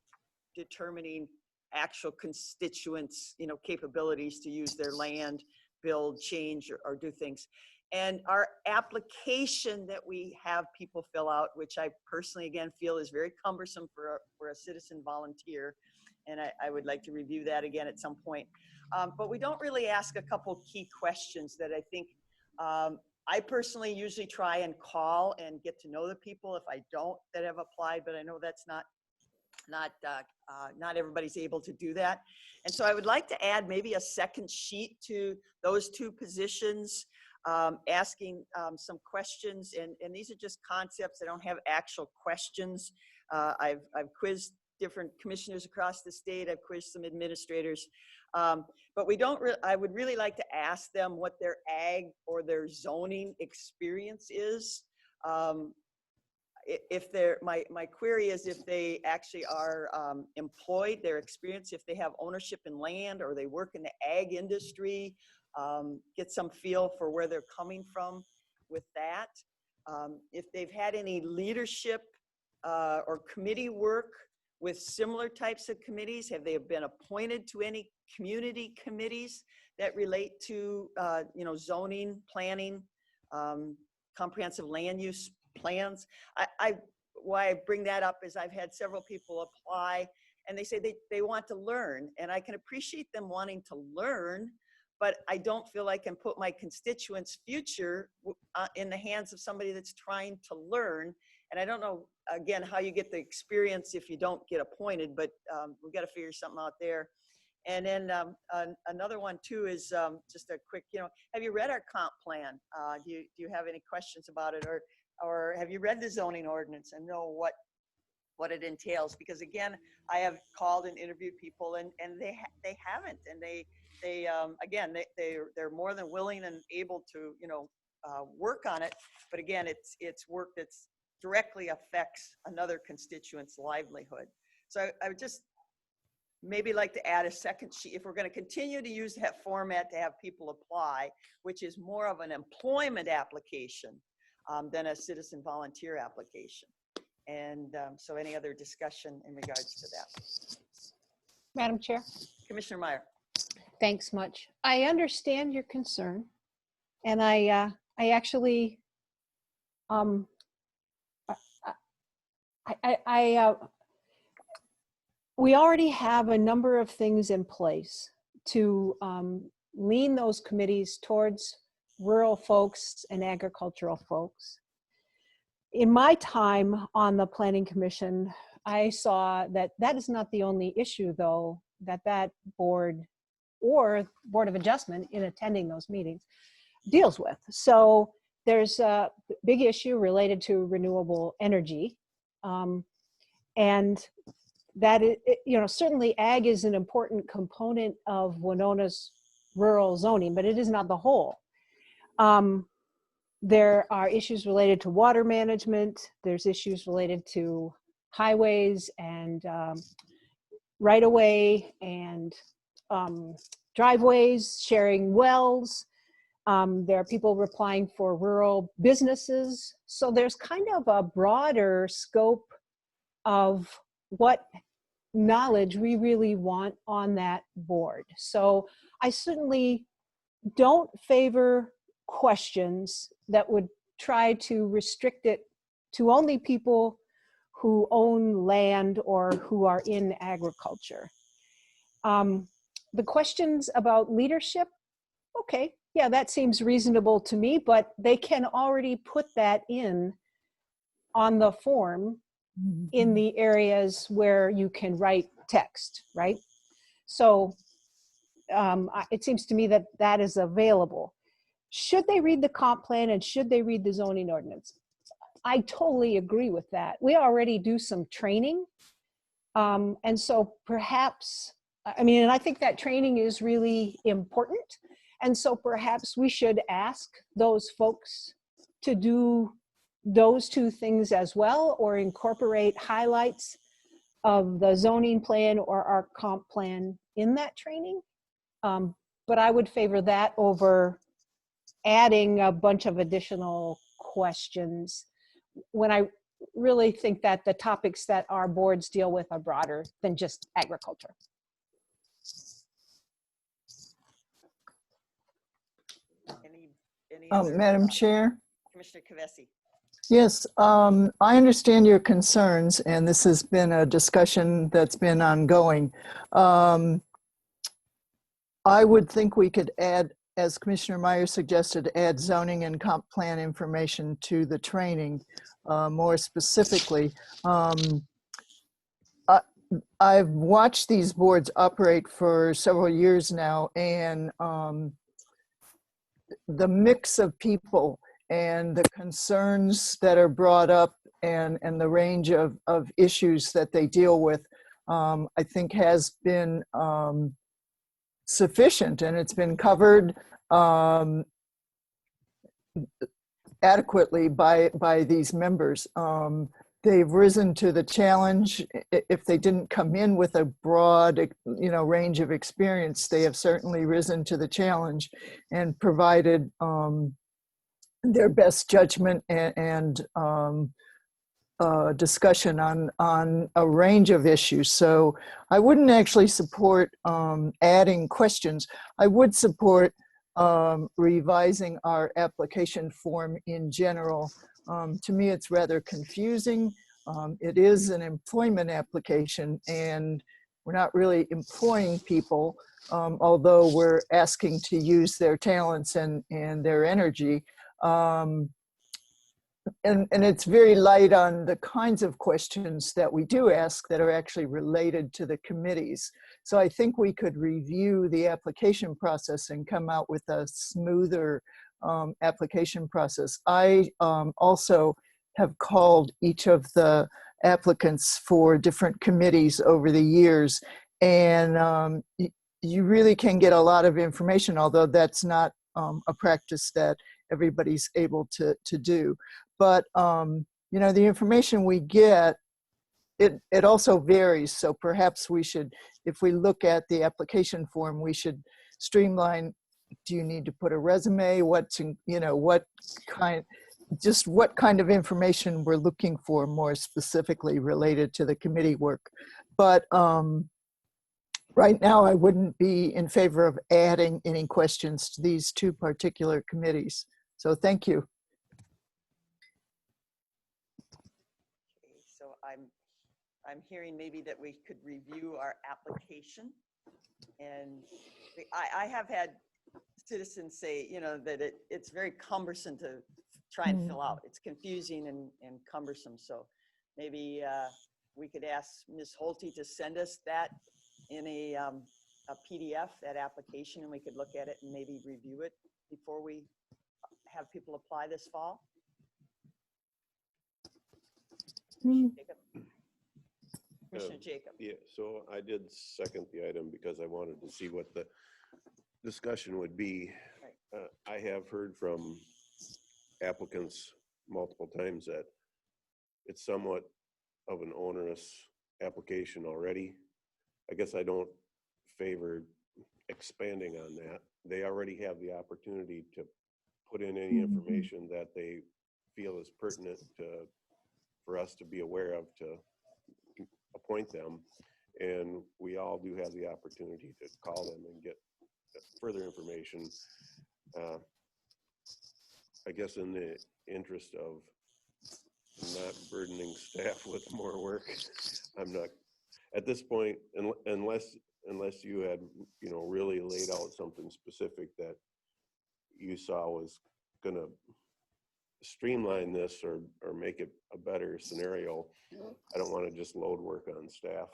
Speaker 1: determining actual constituents, capabilities to use their land, build, change, or do things. And our application that we have people fill out, which I personally, again, feel is very cumbersome for a citizen volunteer. And I would like to review that again at some point. But we don't really ask a couple key questions that I think I personally usually try and call and get to know the people if I don't that have applied, but I know that's not everybody's able to do that. And so I would like to add maybe a second sheet to those two positions, asking some questions. And these are just concepts. I don't have actual questions. I've quizzed different commissioners across the state. I've quizzed some administrators. But we don't I would really like to ask them what their ag or their zoning experience is. If they're, my query is if they actually are employed, their experience, if they have ownership in land or they work in the ag industry, get some feel for where they're coming from with that. If they've had any leadership or committee work with similar types of committees, have they been appointed to any community committees that relate to, zoning, planning, comprehensive land use plans? Why I bring that up is I've had several people apply and they say they want to learn, and I can appreciate them wanting to learn, but I don't feel I can put my constituents' future in the hands of somebody that's trying to learn. And I don't know, again, how you get the experience if you don't get appointed, but we've got to figure something out there. And then another one too is just a quick, have you read our comp plan? Do you have any questions about it, or have you read the zoning ordinance and know what it entails? Because again, I have called and interviewed people and they haven't, and they're more than willing and able to work on it, but again, it's work that's directly affects another constituent's livelihood. So I would just maybe like to add a second sheet if we're going to continue to use that format to have people apply, which is more of an employment application than a citizen volunteer application. And so any other discussion in regards to that?
Speaker 3: Madam Chair.
Speaker 1: Commissioner Meyer.
Speaker 3: Thanks much. I understand your concern, and I actually, we already have a number of things in place to lean those committees towards rural folks and agricultural folks. In my time on the Planning Commission, I saw that that is not the only issue, though, that board or Board of Adjustment in attending those meetings deals with. So there's a big issue related to renewable energy. And that, certainly ag is an important component of Winona's rural zoning, but it is not the whole. There are issues related to water management. There's issues related to highways and right-of-way and driveways, sharing wells. There are people applying for rural businesses. So there's kind of a broader scope of what knowledge we really want on that board. So I certainly don't favor questions that would try to restrict it to only people who own land or who are in agriculture. The questions about leadership, okay, yeah, that seems reasonable to me, but they can already put that in on the form in the areas where you can write text, right? So it seems to me that that is available. Should they read the comp plan and should they read the zoning ordinance? I totally agree with that. We already do some training. And so perhaps, I mean, and I think that training is really important. And so perhaps we should ask those folks to do those two things as well, or incorporate highlights of the zoning plan or our comp plan in that training. But I would favor that over adding a bunch of additional questions when I really think that the topics that our boards deal with are broader than just agriculture.
Speaker 1: Any other,
Speaker 2: Madam Chair?
Speaker 1: Commissioner Kavesi?
Speaker 2: Yes, I understand your concerns, and this has been a discussion that's been ongoing. I would think we could add, as Commissioner Meyer suggested, add zoning and comp plan information to the training. More specifically, I've watched these boards operate for several years now, and the mix of people and the concerns that are brought up and the range of issues that they deal with, I think has been sufficient, and it's been covered adequately by these members. They've risen to the challenge. If they didn't come in with a broad, range of experience, they have certainly risen to the challenge and provided their best judgment and discussion on a range of issues. So I wouldn't actually support adding questions. I would support revising our application form in general. To me, it's rather confusing. It is an employment application, and we're not really employing people, although we're asking to use their talents and their energy. And it's very light on the kinds of questions that we do ask that are actually related to the committees. So I think we could review the application process and come out with a smoother application process. I also have called each of the applicants for different committees over the years, and you really can get a lot of information, although that's not a practice that everybody's able to do. But the information we get, it also varies. So perhaps we should, if we look at the application form, we should streamline. Do you need to put a resume? What kind of information we're looking for more specifically related to the committee work. But right now, I wouldn't be in favor of adding any questions to these two particular committees. So thank you.
Speaker 1: Okay, so I'm hearing maybe that we could review our application. And I have had citizens say, that it's very cumbersome to try and fill out. It's confusing and cumbersome. So maybe we could ask Ms. Holte to send us that in a PDF, that application, and we could look at it and maybe review it before we have people apply this fall. Jacob. Commissioner Jacob.
Speaker 8: Yeah, so I did second the item because I wanted to see what the discussion would be. I have heard from applicants multiple times that it's somewhat of an onerous application already. I guess I don't favor expanding on that. They already have the opportunity to put in any information that they feel is pertinent for us to be aware of to appoint them. And we all do have the opportunity to call them and get further information. I guess in the interest of not burdening staff with more work, I'm not, at this point, unless you had, really laid out something specific that you saw was gonna streamline this or make it a better scenario, I don't want to just load work on staff.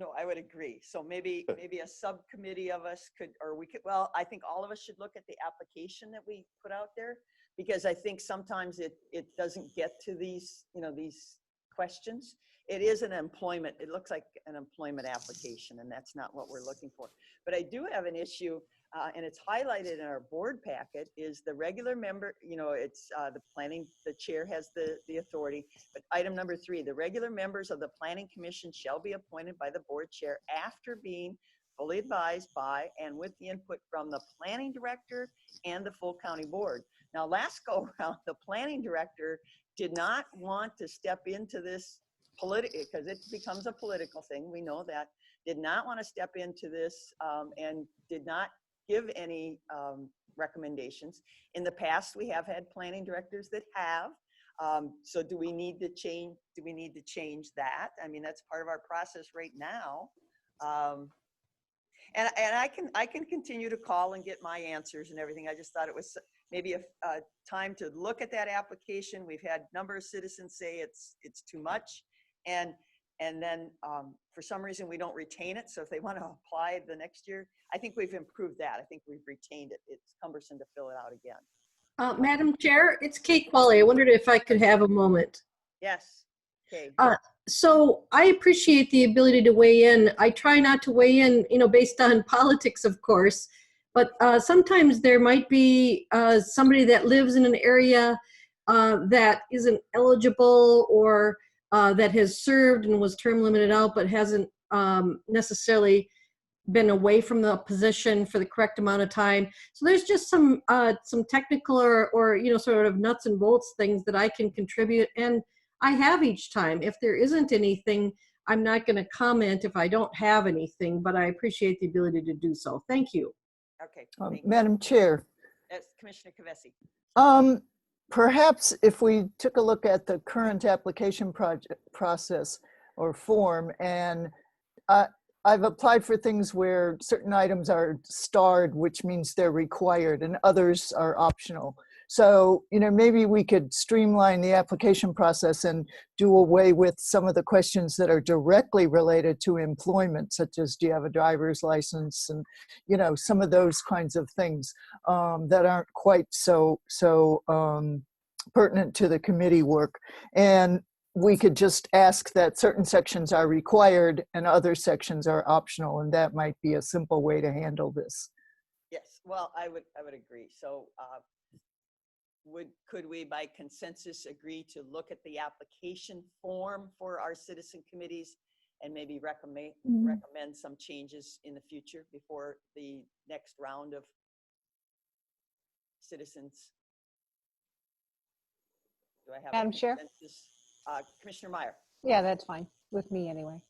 Speaker 1: No, I would agree. So maybe a subcommittee of us could, or we could, well, I think all of us should look at the application that we put out there, because I think sometimes it doesn't get to these, these questions. It is an employment, it looks like an employment application, and that's not what we're looking for. But I do have an issue, and it's highlighted in our board packet, is the regular member, it's the chair has the authority. But item number 3, the regular members of the planning commission shall be appointed by the board chair after being fully advised by and with the input from the planning director and the full county board. Now, last go around, the planning director did not want to step into this because it becomes a political thing. We know that. Did not want to step into this and did not give any recommendations. In the past, we have had planning directors that have. So do we need to change? Do we need to change that? I mean, that's part of our process right now. And I can continue to call and get my answers and everything. I just thought it was maybe a time to look at that application. We've had a number of citizens say it's too much, and then for some reason we don't retain it. So if they want to apply the next year, I think we've improved that. I think we've retained it. It's cumbersome to fill it out again.
Speaker 9: Madam Chair, it's Kate Qualley. I wondered if I could have a moment.
Speaker 1: Yes. Okay.
Speaker 9: So I appreciate the ability to weigh in. I try not to weigh in, based on politics, of course, but sometimes there might be somebody that lives in an area that isn't eligible or that has served and was term limited out, but hasn't necessarily been away from the position for the correct amount of time. So there's just some technical or sort of nuts and bolts things that I can contribute, and I have each time. If there isn't anything, I'm not going to comment if I don't have anything, but I appreciate the ability to do so. Thank you.
Speaker 1: Okay. Thank you.
Speaker 2: Madam Chair,
Speaker 1: That's Commissioner Kavesi.
Speaker 2: perhaps if we took a look at the current application process or form, and I've applied for things where certain items are starred, which means they're required, and others are optional. So, maybe we could streamline the application process and do away with some of the questions that are directly related to employment, such as do you have a driver's license, and, some of those kinds of things that aren't quite so pertinent to the committee work. And we could just ask that certain sections are required and other sections are optional, and that might be a simple way to handle this.
Speaker 1: Yes. Well, I would agree. So could we by consensus agree to look at the application form for our citizen committees and maybe recommend some changes in the future before the next round of citizens? Do I have
Speaker 3: Madam Chair?
Speaker 1: consensus? Commissioner Meyer.
Speaker 3: Yeah, that's fine with me anyway.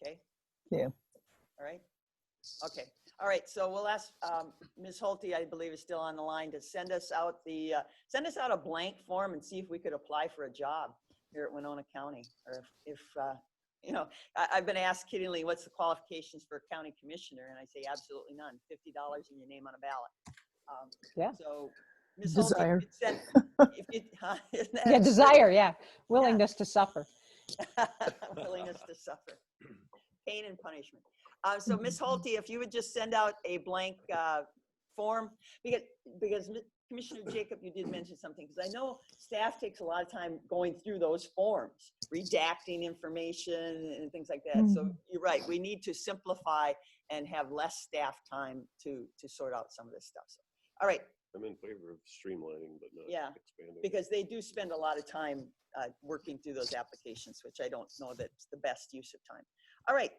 Speaker 1: Okay.
Speaker 2: Yeah.
Speaker 1: All right. Okay. All right. So we'll ask Ms. Holte, I believe, is still on the line, to send us out a blank form and see if we could apply for a job here at Winona County, or if I've been asked kiddingly, what's the qualifications for a county commissioner, and I say absolutely none. $50 and your name on a ballot.
Speaker 3: Yeah.
Speaker 1: So Ms.
Speaker 2: Desire.
Speaker 3: Yeah, desire, yeah. Willingness to suffer.
Speaker 1: Willingness to suffer. Pain and punishment. So Ms. Holte, if you would just send out a blank form, because Commissioner Jacob, you did mention something, because I know staff takes a lot of time going through those forms, redacting information and things like that. So you're right, we need to simplify and have less staff time to sort out some of this stuff. So, all right.
Speaker 8: I'm in favor of streamlining, but not expanding.
Speaker 1: Because they do spend a lot of time working through those applications, which I don't know that's the best use of time. All right,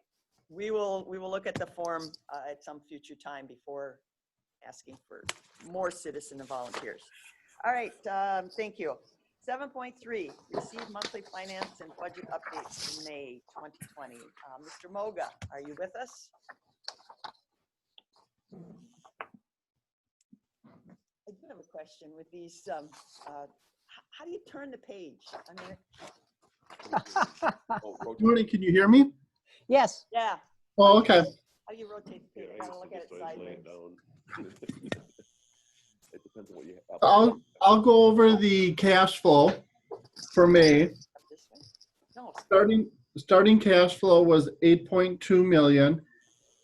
Speaker 1: we will look at the form at some future time before asking for more citizen and volunteers. All right, thank you. 7.3, receive monthly finance and budget updates in May 2020. Mr. Moga, are you with us? I do have a question with these. How do you turn the page? I mean,
Speaker 10: Tony, can you hear me?
Speaker 3: Yes.
Speaker 1: yeah.
Speaker 10: Oh, okay.
Speaker 1: How do you rotate the page?
Speaker 8: Yeah,
Speaker 1: I don't look at it
Speaker 8: I used to just lay
Speaker 1: sideways.
Speaker 8: it down. It depends
Speaker 4: depends on what you have.
Speaker 10: I'll go over the cash flow for May.
Speaker 1: This way? No,
Speaker 10: Starting cash flow was 8.2 million.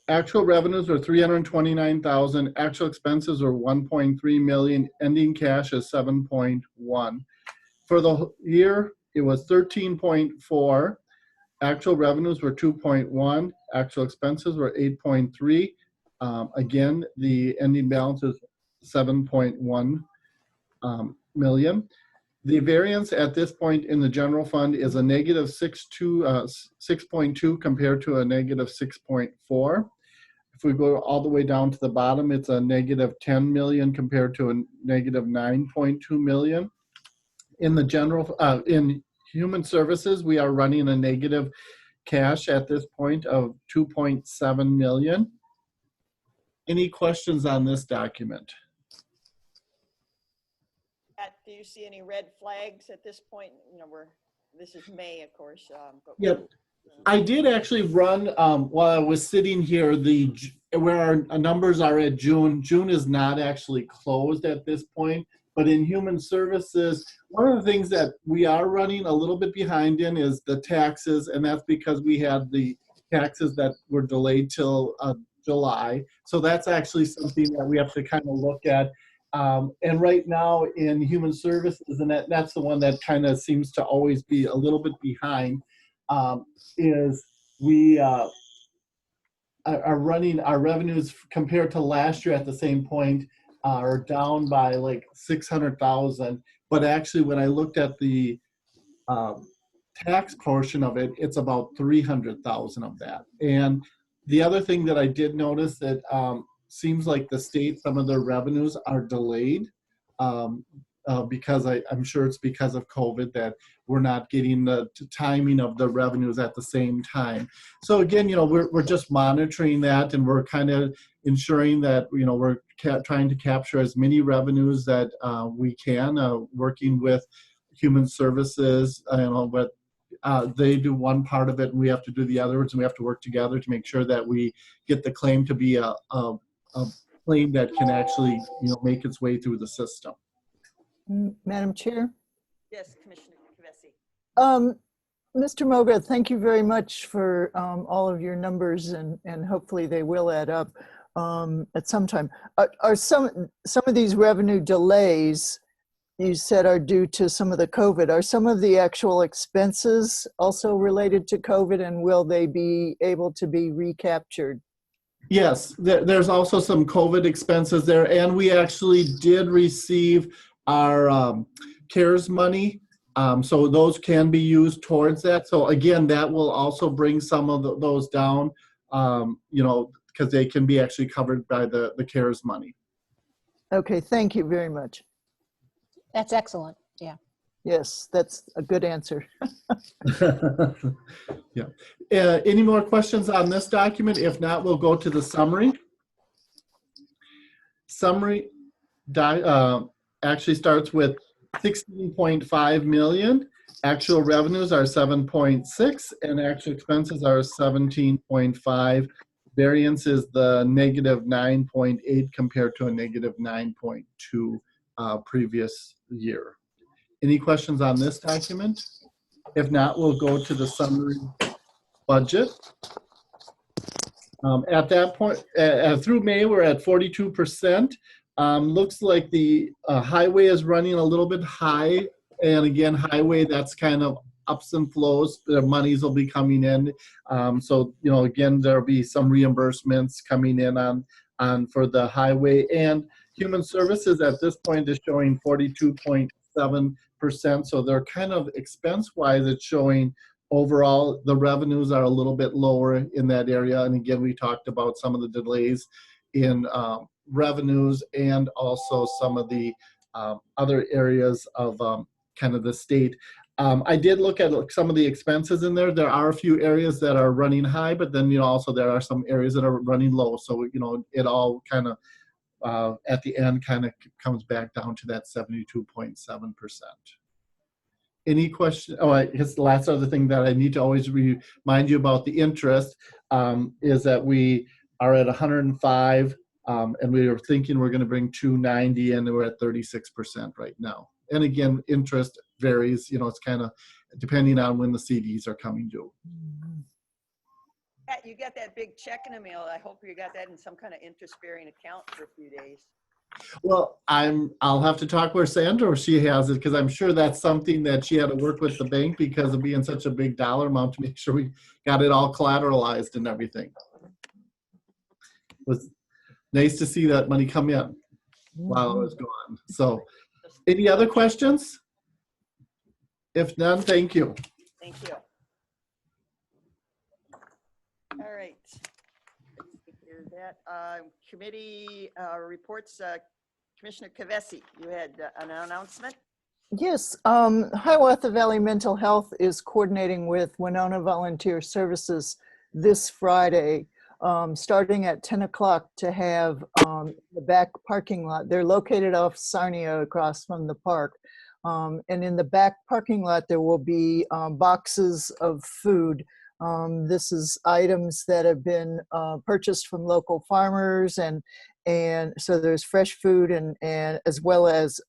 Speaker 10: Actual revenues were 329,000. Actual expenses were 1.3 million. Ending cash is 7.1. For the year, it was 13.4. Actual revenues were 2.1. Actual expenses were 8.3. Again, the ending balance is 7.1 million. The variance at this point in the general fund is a negative 6.2 compared to a negative 6.4. If we go all the way down to the bottom, it's a negative 10 million compared to a negative 9.2 million. In the general, in human services, we are running a negative cash at this point of 2.7 million. Any questions on this document?
Speaker 1: Pat, do you see any red flags at this point? You know, this is May, of course. But
Speaker 10: Yep. I did actually run while I was sitting here where our numbers are at June. June is not actually closed at this point, but in human services, one of the things that we are running a little bit behind in is the taxes, and that's because we had the taxes that were delayed till July. So that's actually something that we have to kind of look at. And right now in human services, and that's the one that kind of seems to always be a little bit behind, is we are running our revenues compared to last year at the same point are down by like 600,000. But actually, when I looked at the tax portion of it, it's about 300,000 of that. And the other thing that I did notice that seems like the state, some of their revenues are delayed because I'm sure it's because of COVID that we're not getting the timing of the revenues at the same time. So again, you know, we're just monitoring that, and we're kind of ensuring that, you know, we're trying to capture as many revenues that we can, working with human services, you know, but they do one part of it and we have to do the other, and we have to work together to make sure that we get the claim to be a claim that can actually, you know, make its way through the system.
Speaker 2: Madam Chair?
Speaker 1: yes, Commissioner Kavesi.
Speaker 2: Mr. Moga, thank you very much for all of your numbers, and hopefully they will add up at some time. Are some of these revenue delays you said are due to some of the COVID? Are some of the actual expenses also related to COVID, and will they be able to be recaptured?
Speaker 10: Yes, there's also some COVID expenses there, and we actually did receive our CARES money, so those can be used towards that. So again, that will also bring some of those down, you know, because they can be actually covered by the CARES money.
Speaker 2: Okay, thank you very much.
Speaker 3: That's excellent. Yeah.
Speaker 2: Yes, that's a good answer.
Speaker 10: Yeah. Any more questions on this document? If not, we'll go to the summary. Summary actually starts with 16.5 million. Actual revenues are 7.6 and actual expenses are 17.5. Variance is the negative 9.8 compared to a negative 9.2 previous year. Any questions on this document? If not, we'll go to the summary budget. At that point, through May, we're at 42%. Looks like the highway is running a little bit high. And again, highway, that's kind of ups and flows. The monies will be coming in. So, you know, again, there'll be some reimbursements coming in on for the highway. And human services at this point is showing 42.7%. So they're kind of expense-wise, it's showing overall the revenues are a little bit lower in that area. And again, we talked about some of the delays in revenues and also some of the other areas of kind of the state. I did look at some of the expenses in there. There are a few areas that are running high, but then, you know, also there are some areas that are running low. So, you know, it all kind of at the end kind of comes back down to that 72.7%. Any question? Oh, I guess the last other thing that I need to always remind you about the interest is that we are at 105 And we were thinking we're going to bring 290 and we're at 36% right now. And again, interest varies, it's kind of depending on when the CDs are coming due.
Speaker 1: Pat, you got that big check in the mail. I hope you got that in some kind of interest-bearing account for a few days.
Speaker 10: Well, I'll have to talk with Sandra if she has it, because I'm sure that's something that she had to work with the bank because of being such a big dollar amount to make sure we got it all collateralized and everything. It was nice to see that money come in while it was gone. So, any other questions? If none, thank you.
Speaker 1: Thank you. All right. Let's take care of that. Committee reports. Commissioner Kavesi, you had an announcement?
Speaker 2: Yes, Hiawatha Valley Mental Health is coordinating with Winona Volunteer Services this Friday, starting at 10 o'clock to have the back parking lot. They're located off Sarnia across from the park. And in the back parking lot, there will be boxes of food. This is items that have been purchased from local farmers, and so there's fresh food and as well as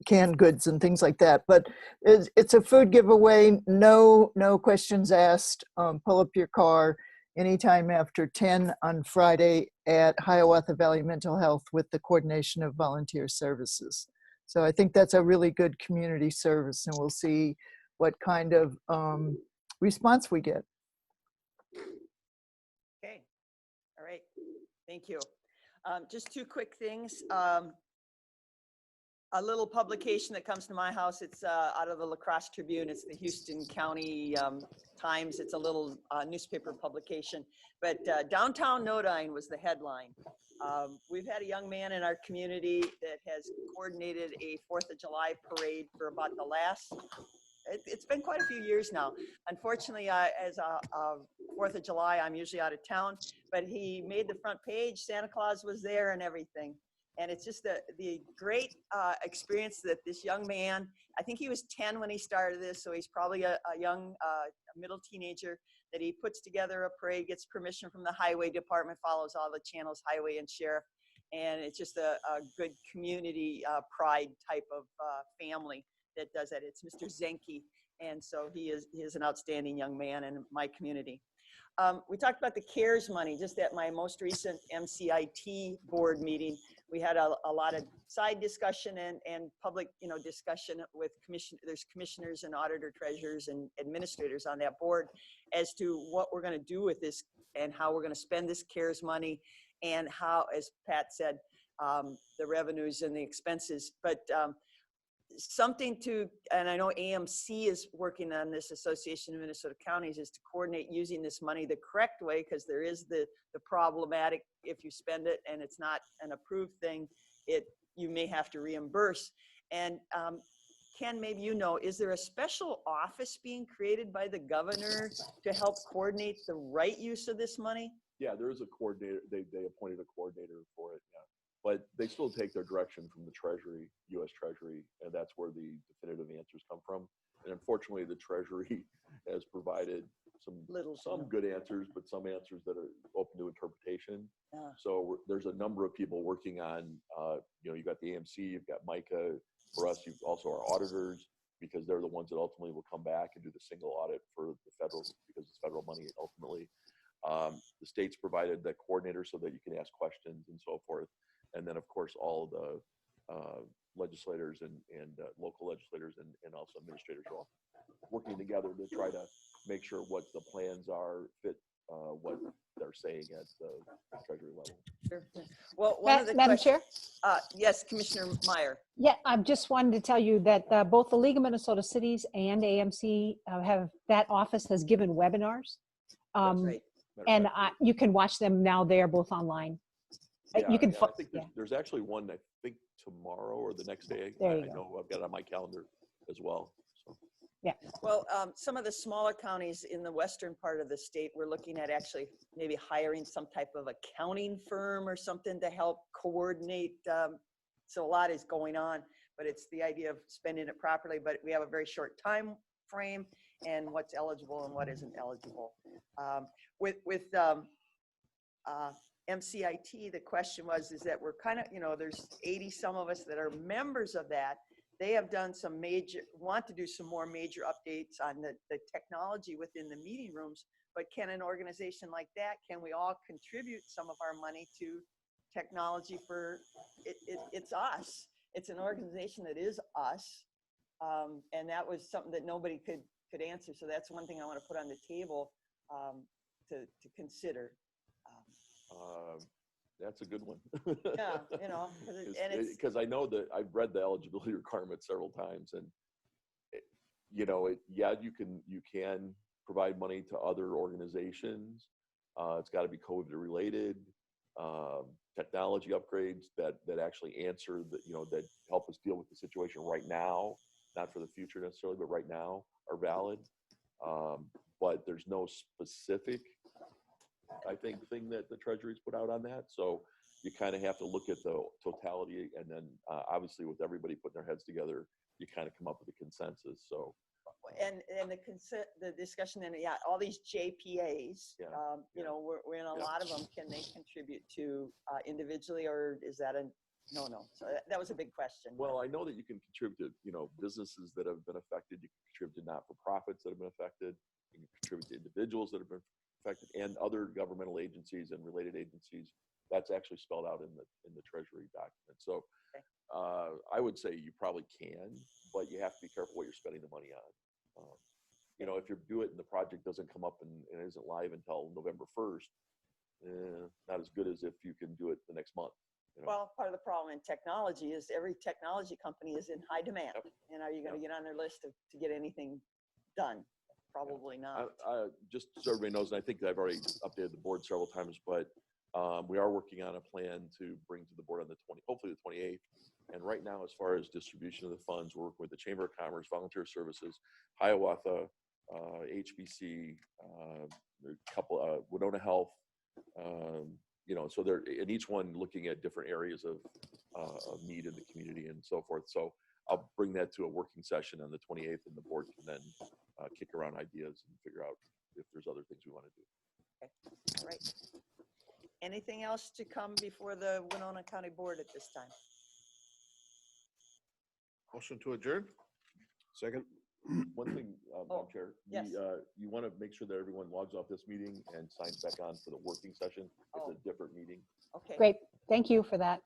Speaker 2: canned goods and things like that. But it's a food giveaway. No questions asked. Pull up your car anytime after 10 on Friday at Hiawatha Valley Mental Health with the coordination of volunteer services. So I think that's a really good community service, and we'll see what kind of response we get.
Speaker 1: Okay. All right. Thank you. Just two quick things. A little publication that comes to my house. It's out of the La Crosse Tribune. It's the Houston County Times. It's a little newspaper publication. But Downtown Nodine was the headline. We've had a young man in our community that has coordinated a 4th of July parade for about the last, it's been quite a few years now. Unfortunately, as a 4th of July, I'm usually out of town, but he made the front page. Santa Claus was there and everything. And it's just the great experience that this young man, I think he was 10 when he started this, so he's probably a young middle teenager, that he puts together a parade, gets permission from the highway department, follows all the channels, highway and sheriff. And it's just a good community pride type of family that does that. It's Mr. Zenke. And so he is an outstanding young man in my community. We talked about the CARES money just at my most recent MCIT board meeting. We had a lot of side discussion and public, discussion with there's commissioners and auditor treasurers and administrators on that board as to what we're going to do with this and how we're going to spend this CARES money and how, as Pat said, the revenues and the expenses. But something to, and I know AMC is working on this, Association of Minnesota Counties, is to coordinate using this money the correct way, because there is the problematic, if you spend it and it's not an approved thing, you may have to reimburse. And Ken, maybe is there a special office being created by the governor to help coordinate the right use of this money?
Speaker 4: Yeah, there is a coordinator. They appointed a coordinator for it. Yeah. But they still take their direction from the Treasury, U.S. Treasury, and that's where the definitive answers come from. And unfortunately, the Treasury has provided some good answers, but some answers that are open to interpretation. So there's a number of people working on, you've got the AMC, you've got Micah. For us, you've also our auditors, because they're the ones that ultimately will come back and do the single audit for the federal, because it's federal money ultimately. The states provided that coordinator so that you can ask questions and so forth. And then, of course, all the legislators and local legislators and also administrators are all working together to try to make sure what the plans are fit what they're saying at the Treasury level.
Speaker 1: Sure. Well, one of the
Speaker 3: Madam Chair?
Speaker 1: Yes, Commissioner Meyer.
Speaker 3: Yeah, I just wanted to tell you that both the League of Minnesota Cities and AMC that office has given webinars.
Speaker 1: That's right.
Speaker 3: And you can watch them now. They are both online.
Speaker 4: Yeah,
Speaker 3: you can.
Speaker 4: I think there's actually one, I think tomorrow or the next day. I know I've got it on my calendar as well. So.
Speaker 3: Yeah.
Speaker 1: Well, some of the smaller counties in the western part of the state, we're looking at actually maybe hiring some type of accounting firm or something to help coordinate. So a lot is going on, but it's the idea of spending it properly. But we have a very short time frame and what's eligible and what isn't eligible. With MCIT, the question was, is that we're kind of, there's 80 some of us that are members of that. They have done some want to do some more major updates on the technology within the meeting rooms, but can an organization like that, can we all contribute some of our money to technology for, it's us. It's an organization that is us. And that was something that nobody could answer. So that's one thing I want to put on the table to consider.
Speaker 4: That's a good one.
Speaker 1: Yeah,
Speaker 4: because I know that I've read the eligibility requirements several times, and yeah, you can provide money to other organizations. It's got to be COVID related. Technology upgrades that actually answer that help us deal with the situation right now, not for the future necessarily, but right now are valid. But there's no specific, I think, thing that the Treasury's put out on that. So you kind of have to look at the totality, and then obviously with everybody putting their heads together, you kind of come up with a consensus. So.
Speaker 1: And the discussion, and yeah, all these JPAs, we're in a lot of them. Can they contribute to individually, or is that no? So that was a big question.
Speaker 4: Well, I know that you can contribute to, businesses that have been affected. You can contribute to not-for-profits that have been affected. You can contribute to individuals that have been affected, and other governmental agencies and related agencies. That's actually spelled out in the Treasury document. So
Speaker 1: okay.
Speaker 4: I would say you probably can, but you have to be careful what you're spending the money on. If you do it and the project doesn't come up and isn't live until November 1st, not as good as if you can do it the next month.
Speaker 1: Well, part of the problem in technology is every technology company is in high demand.
Speaker 4: Yep.
Speaker 1: And are you going to get on their list to get anything done? Probably not.
Speaker 4: Just so everybody knows, and I think I've already updated the board several times, but we are working on a plan to bring to the board on hopefully the 28th. And right now, as far as distribution of the funds, we're working with the Chamber of Commerce, Volunteer Services, Hiawatha, HBC, a couple, Winona Health, so they're in each one looking at different areas of need in the community and so forth. So I'll bring that to a working session on the 28th, and the board can then kick around ideas and figure out if there's other things we want to do.
Speaker 1: Okay. All right. Anything else to come before the Winona County Board at this time?
Speaker 5: Motion to adjourn?
Speaker 8: Second?
Speaker 4: One thing, Madam Chair,
Speaker 1: yes.
Speaker 4: you want to make sure that everyone logs off this meeting and signs back on for the working session. It's a different meeting.
Speaker 1: Okay.
Speaker 3: Great. Thank you for that.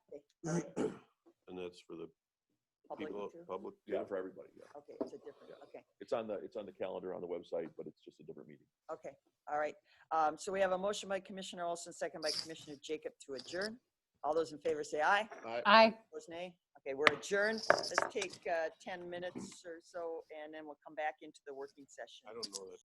Speaker 1: Okay.
Speaker 8: And that's for the
Speaker 1: Public
Speaker 8: people,
Speaker 1: too?
Speaker 8: public?
Speaker 4: Yeah, for everybody. Yeah.
Speaker 1: Okay, it's a different, okay.
Speaker 4: It's on the calendar on the website, but it's just a different meeting.
Speaker 1: Okay, all right. So we have a motion by Commissioner Olson, second by Commissioner Jacob to adjourn. All those in favor say aye.
Speaker 3: Aye.
Speaker 1: Opposed, nay. Okay, we're adjourned. Let's take 10 minutes or so, and then we'll come back into the working session.
Speaker 8: I don't know that.